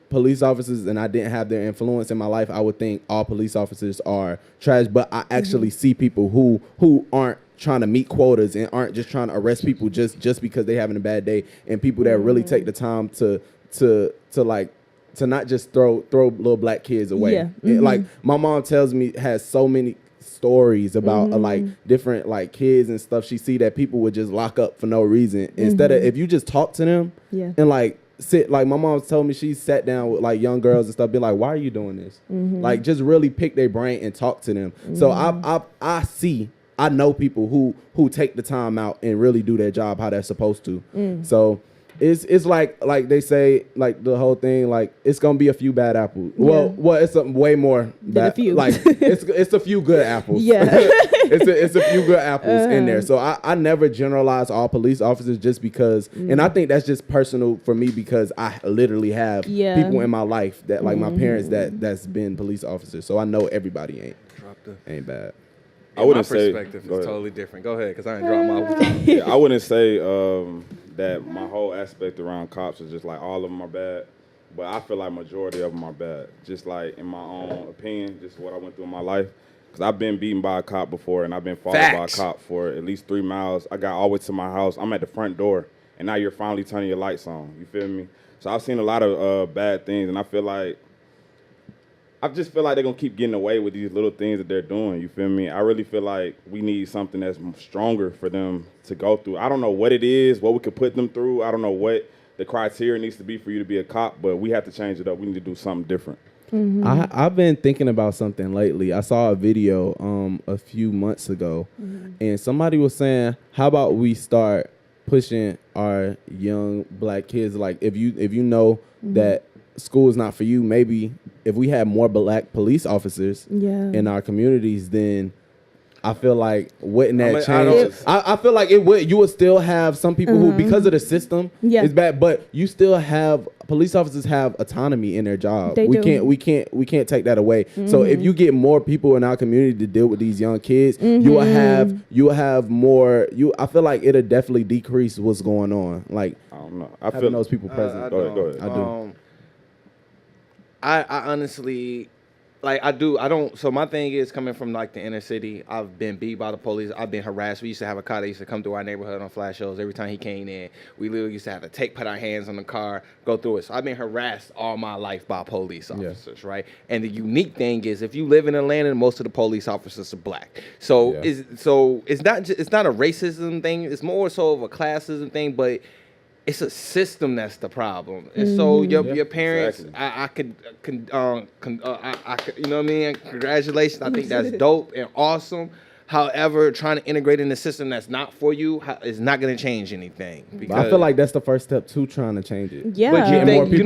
police officers and I didn't have their influence in my life, I would think all police officers are trash. But I actually see people who aren't trying to meet quotas and aren't just trying to arrest people just because they having a bad day, and people that really take the time to not just throw little black kids away. Like my mom tells me, has so many stories about like different like kids and stuff she see that people would just lock up for no reason, instead of if you just talk to them and like sit, like my mom told me she sat down with like young girls and stuff, be like, why are you doing this? Like, just really pick their brain and talk to them. So I know people who take the time out and really do their job how they're supposed to. So it's like they say, like the whole thing, like it's gonna be a few bad apples. Well, it's way more than a few. Like it's a few good apples. It's a few good apples in there. So I never generalize all police officers just because, and I think that's just personal for me because I literally have people in my life that like my parents that's been police officers. So I know everybody ain't bad. I wouldn't say my perspective is totally different. Go ahead, because I ain't dropped my. I wouldn't say that my whole aspect around cops is just like all of them are bad, but I feel like majority of them are bad. Just like in my own opinion, just what I went through in my life. Because I've been beaten by a cop before, and I've been followed by a cop for at least 3 miles. I got all the way to my house. I'm at the front door, and now you're finally turning your lights on. You feel me? So I've seen a lot of bad things, and I just feel like they're going to keep getting away with these little things that they're doing. You feel me? I really feel like we need something that's stronger for them to go through. I don't know what it is, what we could put them through. I don't know what the criteria needs to be for you to be a cop, but we have to change it up. We need to do something different. I've been thinking about something lately. I saw a video a few months ago, and somebody was saying, how about we start pushing our young black kids? Like, if you know that school is not for you, maybe if we had more black police officers in our communities, then I feel like wouldn't that change? I feel like it would. You would still have some people who, because of the system, is bad, but you still have police officers have autonomy in their job. We can't take that away. So if you get more people in our community to deal with these young kids, you will have more. I feel like it'll definitely decrease what's going on. Like, I don't know. I feel those people present. Go ahead. I do. I honestly, like, I don't. So my thing is, coming from like the inner city, I've been beat by the police. I've been harassed. We used to have a car that used to come through our neighborhood on flash shows. Every time he came in, we literally used to have to put our hands on the car, go through it. So I've been harassed all my life by police officers, right? And the unique thing is, if you live in Atlanta, most of the police officers are black. So it's not a racism thing. It's more so of a classism thing, but it's a system that's the problem. And so your parents, exactly. I could, you know what I mean? Congratulations. I think that's dope and awesome. However, trying to integrate in a system that's not for you is not going to change anything. But I feel like that's the first step to trying to change it. Yeah. But you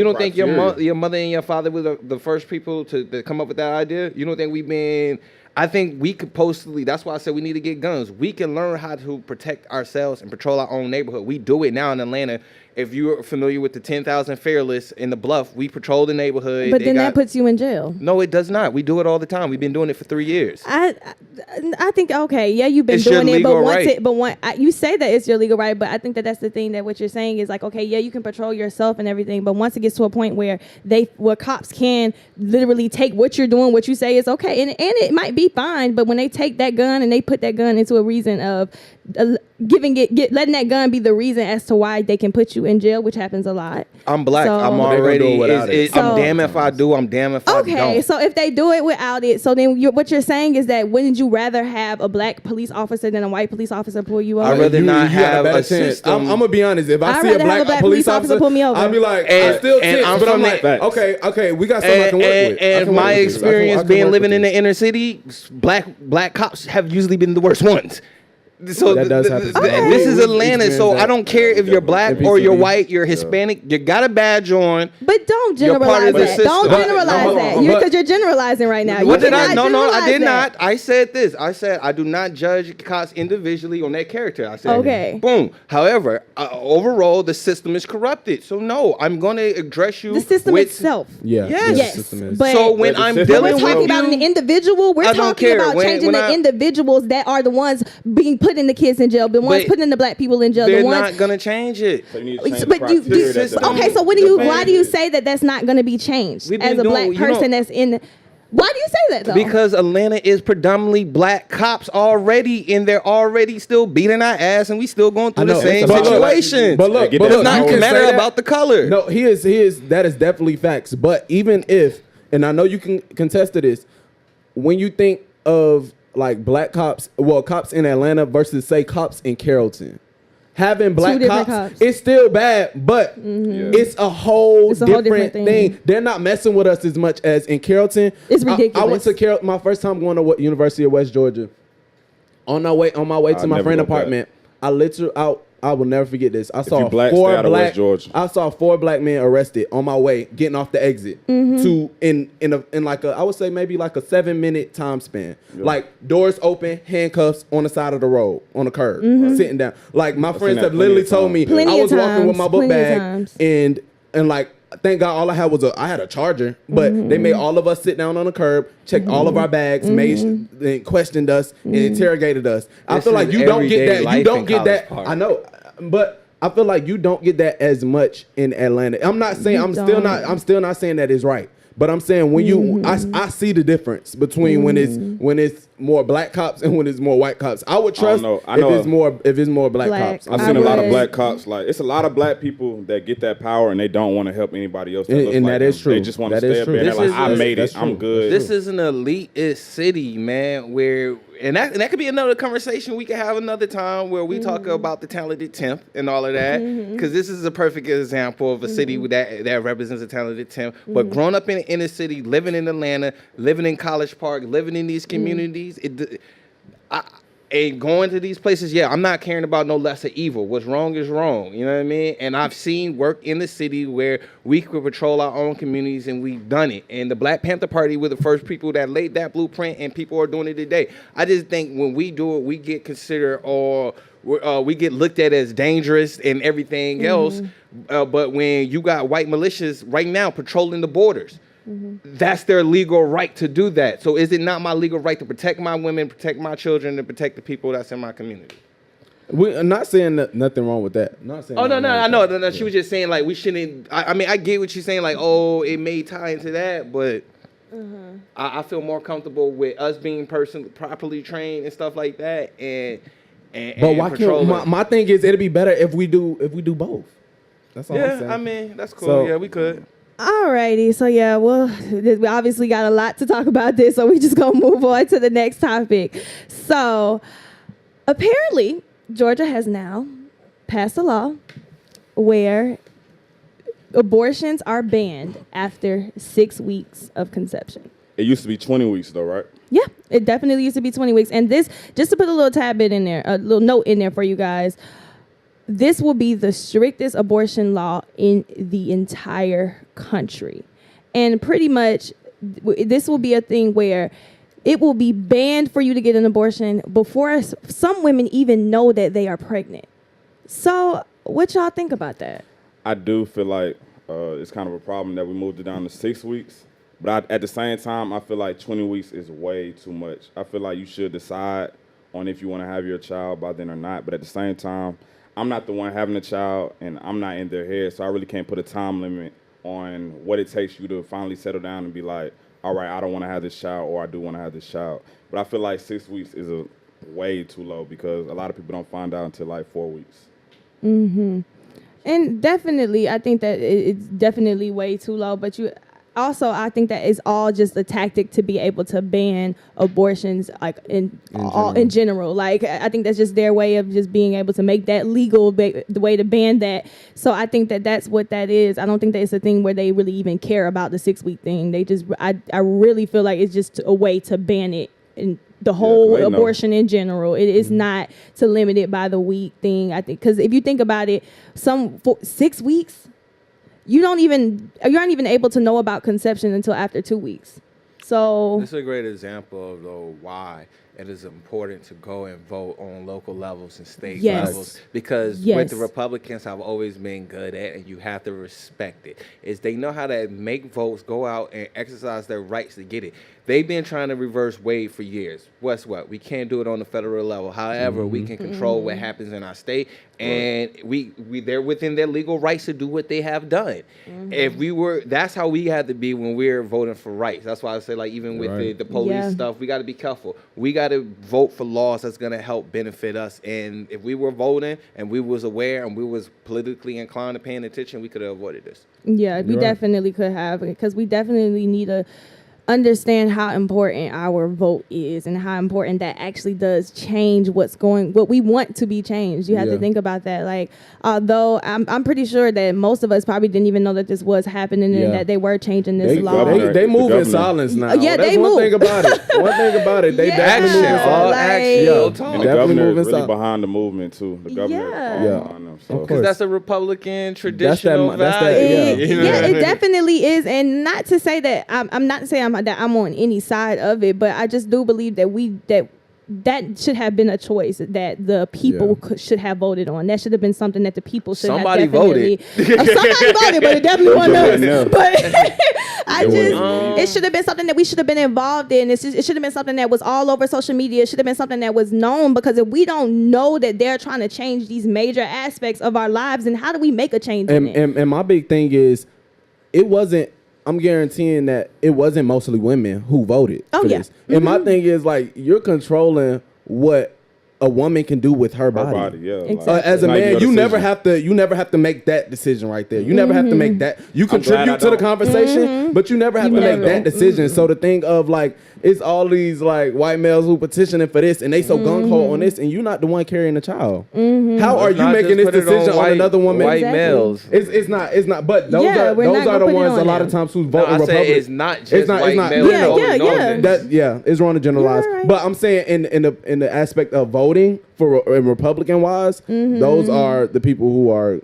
don't think your mother and your father were the first people to come up with that idea? You don't think I think we could postally, that's why I said we need to get guns. We can learn how to protect ourselves and patrol our own neighborhood. We do it now in Atlanta. If you're familiar with the 10,000 Fairless in the Bluff, we patrol the neighborhood. But then that puts you in jail. No, it does not. We do it all the time. We've been doing it for 3 years. I think, okay, yeah, you've been It's doing your it, but legal once right. you say that it's your legal right, but I think that that's the thing, that what you're saying is like, okay, yeah, you can patrol yourself and everything, but once it gets to a point where cops can literally take what you're doing, what you say is okay, and it might be fine, but when they take that gun and they put that gun into a reason of letting that gun be the reason as to why they can put you in jail, which happens a lot. I'm black. So, I'm already. I'm damn if I do. I'm damn if I don't. Okay, so if they do it without it, so then what you're saying is that wouldn't you rather have a black police officer than a white police officer pull you over? I'd rather not have a system. I'm gonna be honest. If I I'd see a rather have a black black police police officer officer pull me over. I'll be like, And- I still and tense, I'm but I'm from like, the- okay, we got something I can work with. And my experience living in the inner city, black cops have usually been the worst ones. So That does happen. this is We Atlanta, so experience I don't care if you're black or you're white, you're Hispanic, you got a badge on. But don't You're part generalize of the that. Don't system. generalize that. Because you're generalizing right now. What You did I? cannot No, I did generalize not. I said this. I said I do not judge cops individually on their character. I said, Okay. Boom. However, overall, the system is corrupted. So no, I'm going to address you. The system with, itself. Yeah. Yes. the system is. But So when the I'm system- dealing we're talking with about you, an individual. We're I don't talking care. about changing the individuals that are the ones being putting the kids in jail, the ones But putting the black people in jail, they're the ones. not going to change it. So you need to change the But you, criteria that they're okay. doing. So why do you say that that's not going to be changed We've been as a black doing- you person know- that's in? Why do you say that though? Because Atlanta is predominantly black cops already, and they're already still beating our ass, and we still going through the same but look, situation. But look, Get but that look, It's not you can matter say that. about the color. No, he is. That is definitely facts. But even if, and I know you can contest to this, when you think of like black cops, cops in Atlanta versus say cops in Carrollton, having black cops, it's still bad, but it's a whole different thing. They're not messing with us as much as in Carrollton. It's ridiculous. I went to Carrollton my first time going to University of West Georgia. On my way to my friend's apartment, I will never forget this. I saw you black, stay out of West Georgia. I saw 4 black men arrested on my way, getting off the exit to in like I would say maybe like a 7-minute time span. Yeah. Like doors open, handcuffs on the side of the road, on the curb, sitting down. Like my friends have literally told me I was walking with my book bag and like thank God all I had was I had a charger, but they made all of us sit down on the curb, checked all of our bags, and questioned us and interrogated us. I feel like you don't get that. You don't get that. I know, but I feel like you don't get that as much in Atlanta. I'm not saying I'm still not saying that is right. But I'm saying when you, I see the difference between when it's more black cops and when it's more white cops. I would trust if it's more black cops. I've seen a lot of black cops. Like it's a lot of black people that get that power and they don't want to help anybody else. And that is true. They just want to stay up there. And they're like, I made it. I'm good. This is an elitist city, man. And that could be another conversation we could have another time where we talk about the talented 10th and all of that. Because this is a perfect example of a city that represents a talented 10th. But growing up in the inner city, living in Atlanta, living in College Park, living in these communities, and going to these places, I'm not caring about no lesser evil. What's wrong is wrong. You know what I mean? And I've seen work in the city where we could patrol our own communities, and we've done it. And the Black Panther Party were the first people that laid that blueprint, and people are doing it today. I just think when we do it, we get considered or we get looked at as dangerous and everything else. But when you got white militias right now patrolling the borders, that's their legal right to do that. So is it not my legal right to protect my women, protect my children, and protect the people that's in my community? We're not saying nothing wrong with that. Not saying. Oh no, I know. No, she was just saying like we shouldn't. I mean, I get what she's saying. Like, oh, it may tie into that, but I feel more comfortable with us being properly trained and stuff like that. But why can't my thing is it'd be better if we do both. That's all I'm saying. I mean that's cool. So, we could. Alrighty, so we obviously got a lot to talk about this, so we just gonna move on to the next topic. So apparently, Georgia has now passed a law where abortions are banned after 6 weeks of conception. It used to be 20 weeks though, right? Yeah, it definitely used to be 20 weeks. And this, just to put a little tad bit in there, a little note in there for you guys, this will be the strictest abortion law in the entire country. And pretty much this will be a thing where it will be banned for you to get an abortion before some women even know that they are pregnant. So what y'all think about that? I do feel like it's kind of a problem that we moved it down to 6 weeks. But at the same time, I feel like 20 weeks is way too much. I feel like you should decide on if you want to have your child by then or not. But at the same time, I'm not the one having a child, and I'm not in their head, so I really can't put a time limit on what it takes you to finally settle down and be like, all right, I don't want to have this child, or I do want to have this child. But I feel like 6 weeks is a way too low because a lot of people don't find out until like 4 weeks. Mm-hmm. And definitely, I think that it's definitely way too low. But I think that it's all just a tactic to be able to ban abortions, like in general. Like, I think that's just their way of just being able to make that legal, the way to ban that. So I think that that's what that is. I don't think that it's a thing where they really even care about the 6 week thing. They just, I really feel like it's just a way to ban it in the whole abortion in general. It is not to limit it by the week thing. I think because if you think about it, 6 weeks. You're not even able to know about conception until after 2 weeks. So this is a great example of though why it is important to go and vote on local levels and state levels, because what the Republicans have always been good at, and you have to respect it, is they know how to make votes go out and exercise their rights to get it. They've been trying to reverse Wade for years. What's what? We can't do it on the federal level. However, we can control what happens in our state, and they're within their legal rights to do what they have done. If we were, that's how we had to be when we're voting for rights. That's why I say, like, even with the police stuff, we got to be careful. We got to vote for laws that's going to help benefit us. And if we were voting and we was aware and we was politically inclined to paying attention, we could have avoided this. Yeah, we definitely could have, because we definitely need to understand how important our vote is and how important that actually does change what we want to be changed. You have to think about that. Like, although I'm pretty sure that most of us probably didn't even know that this was happening and that they were changing this law. They move in silence now. Yeah, that's they one move. thing about it. One thing about it, they definitely move in silence. Action. And the governor is really behind the movement too. The governor is behind them. So. Because that's a Republican traditional value. It definitely is. And not to say that I'm not saying that I'm on any side of it, but I just do believe that that should have been a choice that the people should have voted on. That should have been something that the people should have definitely voted. Somebody voted, but it definitely wasn't us. But it should have been something that we should have been involved in. It should have been something that was all over social media. It should have been something that was known, because if we don't know that they're trying to change these major aspects of our lives, then how do we make a change in it? And my big thing is, it wasn't, I'm guaranteeing that it wasn't mostly women who voted for this. And my thing is, like, you're controlling what a woman can do with her body. Exactly. As a man, you never have to make that decision right there. You never have to make that. You contribute to the conversation, but you never have to make that decision. So the thing of, like, it's all these, like, white males who petitioning for this, and they so gung ho on this, and you're not the one carrying the child. How are you making this decision on another woman? White males. It's not. But those are the ones a lot of times who's voting Republican. It's not just white males. It's wrong to generalize. Right. But I'm saying in the aspect of voting for Republican wise, those are the people who are.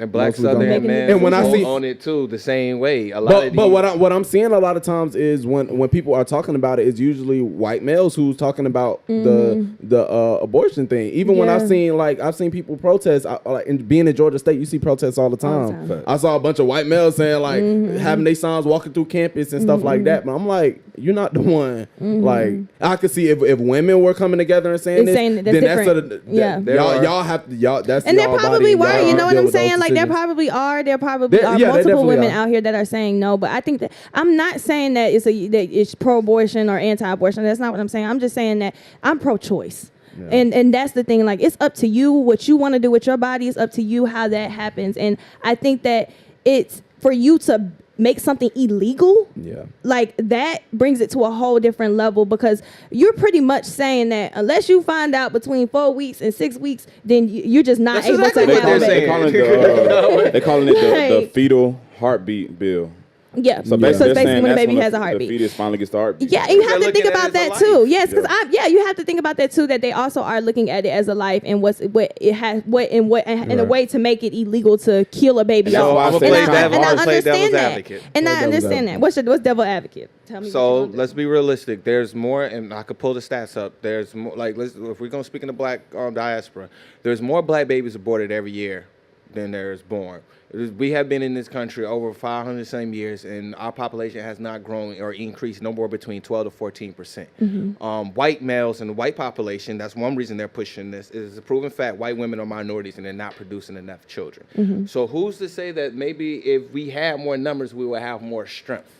And black Southern men and when I see on it too, the same way. But what I'm seeing a lot of times is when people are talking about it, is usually white males who's talking about the abortion thing. Even when I've seen people protest, like being in Georgia State, you see protests all the time. I saw a bunch of white males saying, like, having their signs walking through campus and stuff like that. But I'm like, you're not the one. Like, I could see if women were coming together and saying this, then that's y'all have to that's and y'all they probably body, were. You know what I'm saying? Like, there probably are multiple women out here that are saying no, but I think that I'm not saying that it's pro-abortion or anti-abortion. That's not what I'm saying. I'm just saying that I'm pro-choice. And that's the thing. Like, it's up to you what you want to do with your body. It's up to you how that happens. And I think that it's for you to make something illegal, like that brings it to a whole different level, because you're pretty much saying that unless you find out between 4 weeks and 6 weeks, then you're just not able to have a baby. They're calling it the fetal heartbeat bill. Yeah. So basically when a baby has a heartbeat, the fetus finally gets the heartbeat. Yeah, and you have to think about that too. Yes, because you have to think about that too. That they also are looking at it as a life, and in a way to make it illegal to kill a baby. So off. and I understand that. And I understand that. What's devil advocate? Tell me. So let's be realistic. There's more, and I could pull the stats up. There's more. Like, if we're gonna speak in the black diaspora, there's more black babies aborted every year than there's born. We have been in this country over 500 some years, and our population has not grown or increased no more between 12 to 14%. White males and the white population, that's one reason they're pushing this, is a proven fact. White women are minorities, and they're not producing enough children. So who's to say that maybe if we had more numbers, we would have more strength?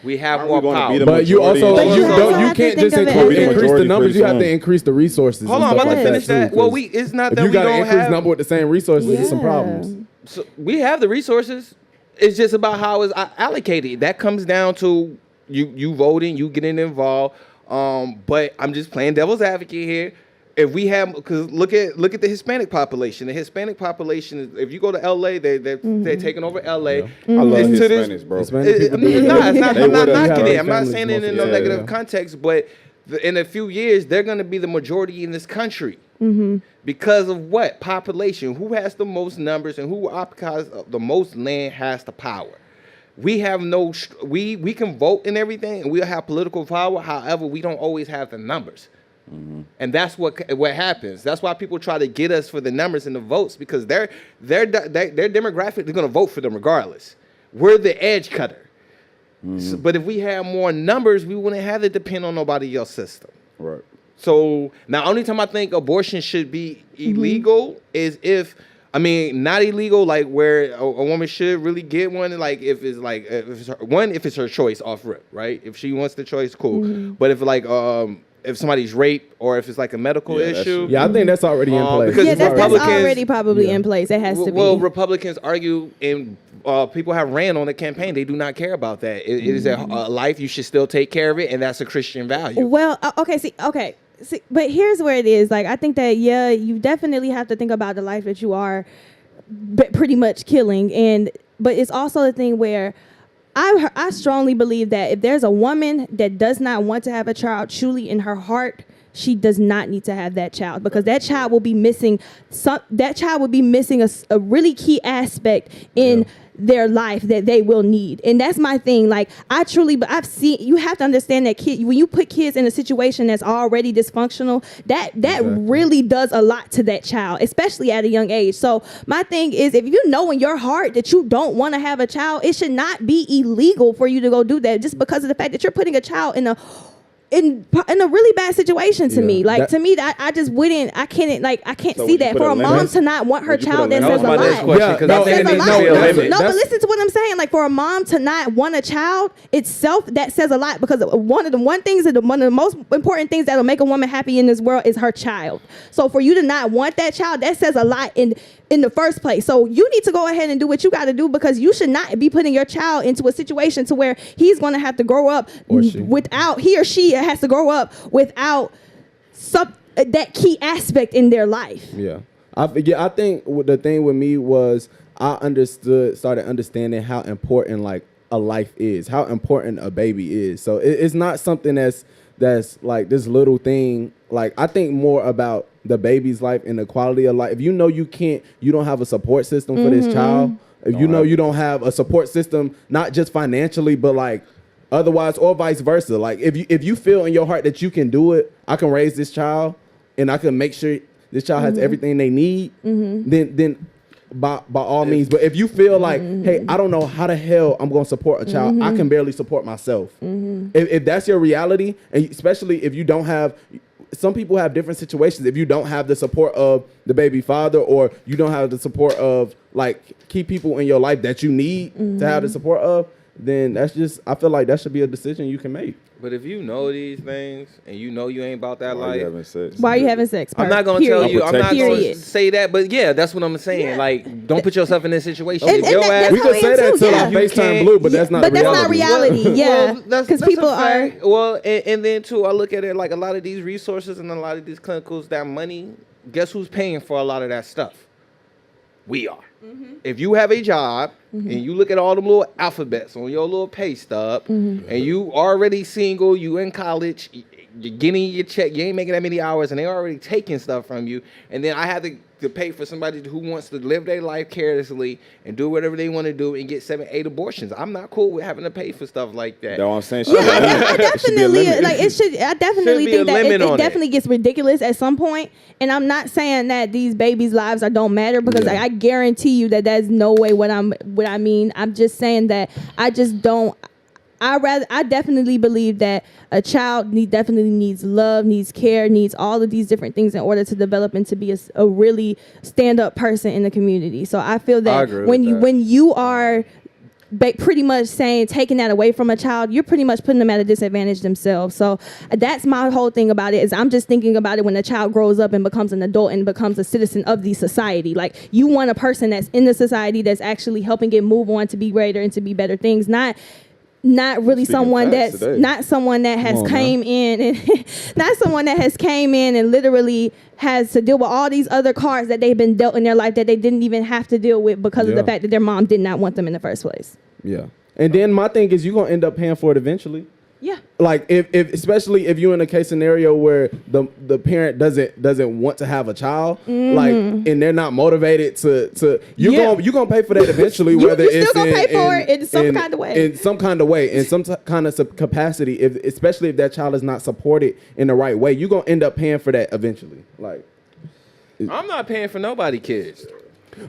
We have more power. But you also you can't just increase the numbers. You have to increase the resources. Hold on, I'm about to finish that. Well, it's not that we don't have. If you got to increase number with the same resources, there's some problems. So we have the resources. It's just about how it's allocated. That comes down to you voting, you getting involved. But I'm just playing devil's advocate here. If we have, because look at the Hispanic population. The Hispanic population, if you go to LA, they're taking over LA. I love Hispanics, bro. I'm not knocking it. I'm not saying it in no negative context, but in a few years, they're going to be the majority in this country. Because of what? Population. Who has the most numbers, and who occupies the most land has the power. We have we can vote and everything, and we'll have political power. However, we don't always have the numbers. And that's what happens. That's why people try to get us for the numbers and the votes, because their demographic, they're going to vote for them regardless. We're the edge cutter. But if we had more numbers, we wouldn't have to depend on nobody else's system. Right. So now, only time I think abortion should be illegal is if, not illegal, like where a woman should really get one, like if it's her choice off rip, right? If she wants the choice, cool. But if somebody's raped, or if it's like a medical issue. I think that's already in place. Because that's already probably in place. It has to be. Well, Republicans argue, and people have ran on the campaign. They do not care about that. It is a life. You should still take care of it, and that's a Christian value. Well, See, but here's where it is. Like, I think that, you definitely have to think about the life that you are pretty much killing. But it's also the thing where I strongly believe that if there's a woman that does not want to have a child, truly in her heart, she does not need to have that child, because that child will be missing a really key aspect in their life that they will need. And that's my thing. Like, I've seen, you have to understand that when you put kids in a situation that's already dysfunctional, that really does a lot to that child, especially at a young age. So my thing is, if you know in your heart that you don't want to have a child, it should not be illegal for you to go do that, just because of the fact that you're putting a child in a really bad situation to me. Like, to me, that I just wouldn't. I can't see that for a mom to not want her child. That says a lot. But listen to what I'm saying. Like, for a mom to not want a child itself, that says a lot, because one of the most important things that'll make a woman happy in this world is her child. So for you to not want that child, that says a lot in the first place. So you need to go ahead and do what you got to do, because you should not be putting your child into a situation to where he's going to have to grow up without, he or she has to grow up without that key aspect in their life. I think the thing with me was I started understanding how important like a life is, how important a baby is. So it's not something that's like this little thing. Like, I think more about the baby's life and the quality of life. If you know you don't have a support system for this child, if you know you don't have a support system, not just financially, but like otherwise, or vice versa. Like, if you feel in your heart that you can do it, I can raise this child and I can make sure this child has everything they need, then by all means. But if you feel like, hey, I don't know how the hell I'm going to support a child, I can barely support myself. If that's your reality, and especially if you don't have, some people have different situations. If you don't have the support of the baby father, or you don't have the support of like key people in your life that you need to have the support of, then that's just, I feel like that should be a decision you can make. But if you know these things and you know you ain't about that life, why are you having sex? I'm not gonna tell you. I'm not gonna Period. say that. But yeah, that's what I'm saying. Yeah. Like, don't put yourself in this situation. And If your that's ass, We how can say it that is, till yeah. our face turn blue, but that's not But that's not reality. reality. Yeah, that's because people are. Well, and then too, I look at it like a lot of these resources and a lot of these clinicals, that money. Guess who's paying for a lot of that stuff? We are. If you have a job and you look at all them little alphabets on your little pay stub, and you already single, you in college, you're getting your check, you ain't making that many hours, and they already taking stuff from you, and then I have to pay for somebody who wants to live their life carelessly and do whatever they want to do and get 7, 8 abortions. I'm not cool with having to pay for stuff like that. That's what I'm saying. Yeah, I definitely like it should. I definitely Should be think a that limit it on definitely it. gets ridiculous at some point. And I'm not saying that these babies' lives don't matter because I guarantee you that that's no way what I mean. I'm just saying that I just don't. I definitely believe that a child definitely needs love, needs care, needs all of these different things in order to develop and to be a really stand-up person in the community. So I feel that when you are pretty much saying taking that away from a child, you're pretty much putting them at a disadvantage themselves. So that's my whole thing about it, is I'm just thinking about it when a child grows up and becomes an adult and becomes a citizen of the society. Like, you want a person that's in the society that's actually helping it move on to be greater and to be better things, not really someone that's not someone that has came in and not someone that has came in and literally has to deal with all these other cards that they've been dealt in their life that they didn't even have to deal with because of the fact that their mom did not want them in the first place. Yeah. And then my thing is, you're going to end up paying for it eventually. Yeah. Like, if especially if you're in a case scenario where the parent doesn't want to have a child, like, and they're not motivated to you're gonna pay for that eventually. Whether you it's still gonna pay for it in some kind of way. In some kind of way, in some kind of capacity. Especially if that child is not supported in the right way, you're gonna end up paying for that eventually. Like, I'm not paying for nobody kids.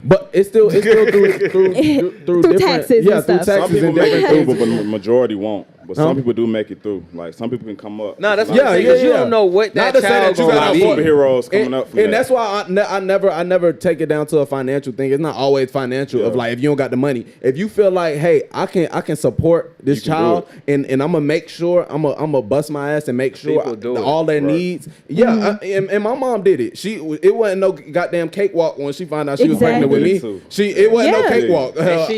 But it's still through different taxes and stuff. Some people and make it different through, things. but the majority won't. But some people do make it through. Like, some people can come up. No, that's what I'm saying. You don't know what that child gonna be. Superheroes coming up from and that. that's why I never take it down to a financial thing. It's not always financial of like, if you don't got the money. If you feel like, hey, I can support this child and I'm gonna make sure I'm gonna bust my ass and make sure all their needs. Yeah, and my mom did it. It wasn't no goddamn cakewalk when she found out she was pregnant with me. It wasn't no cakewalk. But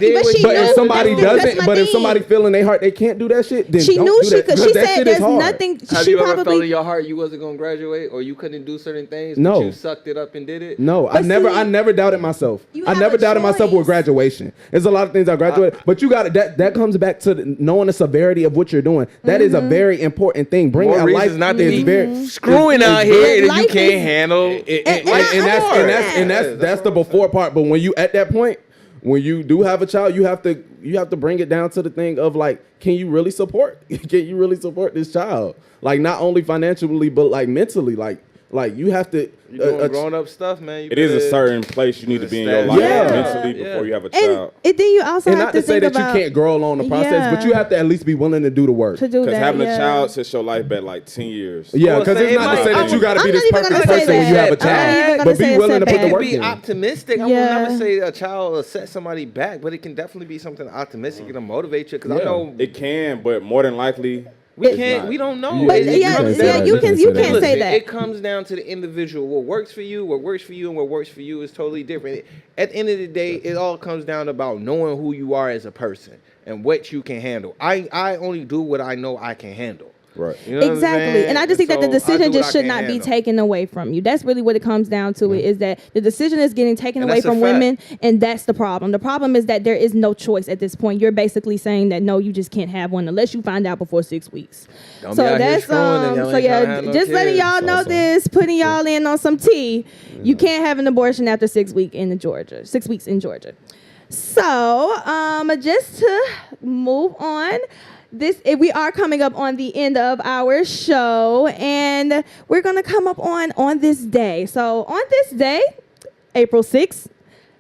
if somebody doesn't, but if somebody feeling their heart they can't do that shit, then she don't knew do she that, could. She that said shit there's is hard. nothing. Have She you ever felt in probably. your heart you wasn't gonna graduate or you couldn't do certain things? No. But you sucked it up and did it. No, I never doubted myself. I have never a doubted myself with choice. graduation. There's a lot of things I graduated, but you got that comes back to knowing the severity of what you're doing. That is a very important thing. Bringing More a life reasons not to is be very screwing out here that you life can't is- handle. and that's the before part. But when you at that point, when you do have a child, you have to bring it down to the thing of like, can you really support this child? Like, not only financially, but like mentally, like you have to. You doing grown up stuff, man. It is a certain place you need to be in your life mentally before you have a child. And then you also And have not to to say think that about you can't grow along the process, Yeah. but you have to at least be willing to do the work. to do Because that. having yeah. a child sets your life back like 10 years. Yeah, Well, because say it's it not to might- say that you got to be I'm this not even perfect gonna say person when you that. have a I'm not even child, gonna but say be it's willing to put the setback. work Be in. optimistic. I Yeah. will never say a child will set somebody back, but it can definitely be something optimistic and motivate you. Because I know It can, but more than likely, we it's can't. not. We don't know. But It yeah, comes yeah, down you to- can't Listen, say that. It comes down to the individual. What works for you, and what works for you is totally different. At the end of the day, it all comes down about knowing who you are as a person and what you can handle. I only do what I know I can handle. Right. You know what I'm Exactly. saying? And I just think that the So I decision do what just I should can not be handle. taken away from you. That's really what it comes down to. It is that the decision is getting taken And away that's a from fact. women, and that's the problem. The problem is that there is no choice at this point. You're basically saying that no, you just can't have one unless you find out before 6 weeks. Don't be So out here that's screwing and y'all so ain't trying to yeah, have no just letting kids. y'all know this, putting y'all in on some tea. You can't have an abortion after 6 weeks in Georgia. 6 weeks in Georgia. So just to move on. We are coming up on the end of our show, and we're gonna come up on this day. So on this day, April 6th,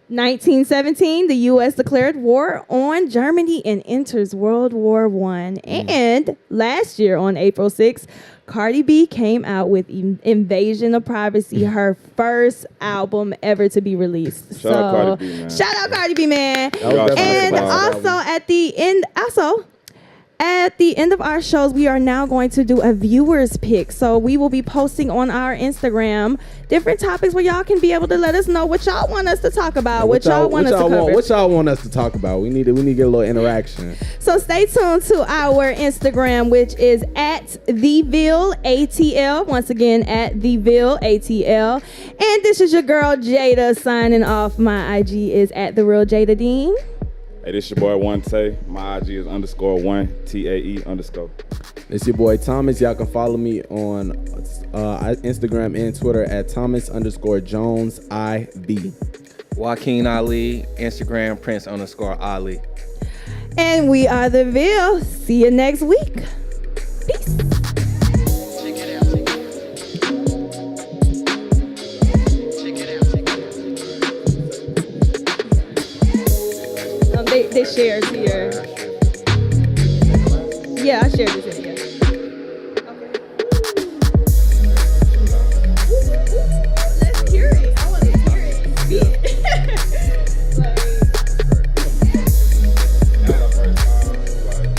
1917, the U.S. declared war on Germany and enters World War I. And last year on April 6th, Cardi B came out with Invasion of Privacy, her first album ever to be released. Shout out Cardi B, man. Shout out Cardi B, man. And also at the end of our shows, we are now going to do a viewer's pick. So we will be posting on our Instagram different topics where y'all can be able to let us know what y'all want us to talk about, what y'all want us to cover. What y'all want us to talk about? We need to get a little interaction. So stay tuned to our Instagram, which is at the Vill ATL. Once again, at the Vill ATL. And this is your girl Jada signing off. My IG is at the real Jada Dean. Hey, this your boy One Tay. My IG is _1 TAE_. It's your boy Thomas. Y'all can follow me on Instagram and Twitter at Thomas_Jones IB. Joaquin Ali, Instagram Prince_Ali. And we are the Vill. See you next week. Peace. They shared here. Yeah, I shared this here. Let's hear it. I want to hear it.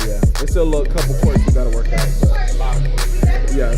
Yeah, it's still a couple points we gotta work out. But yeah.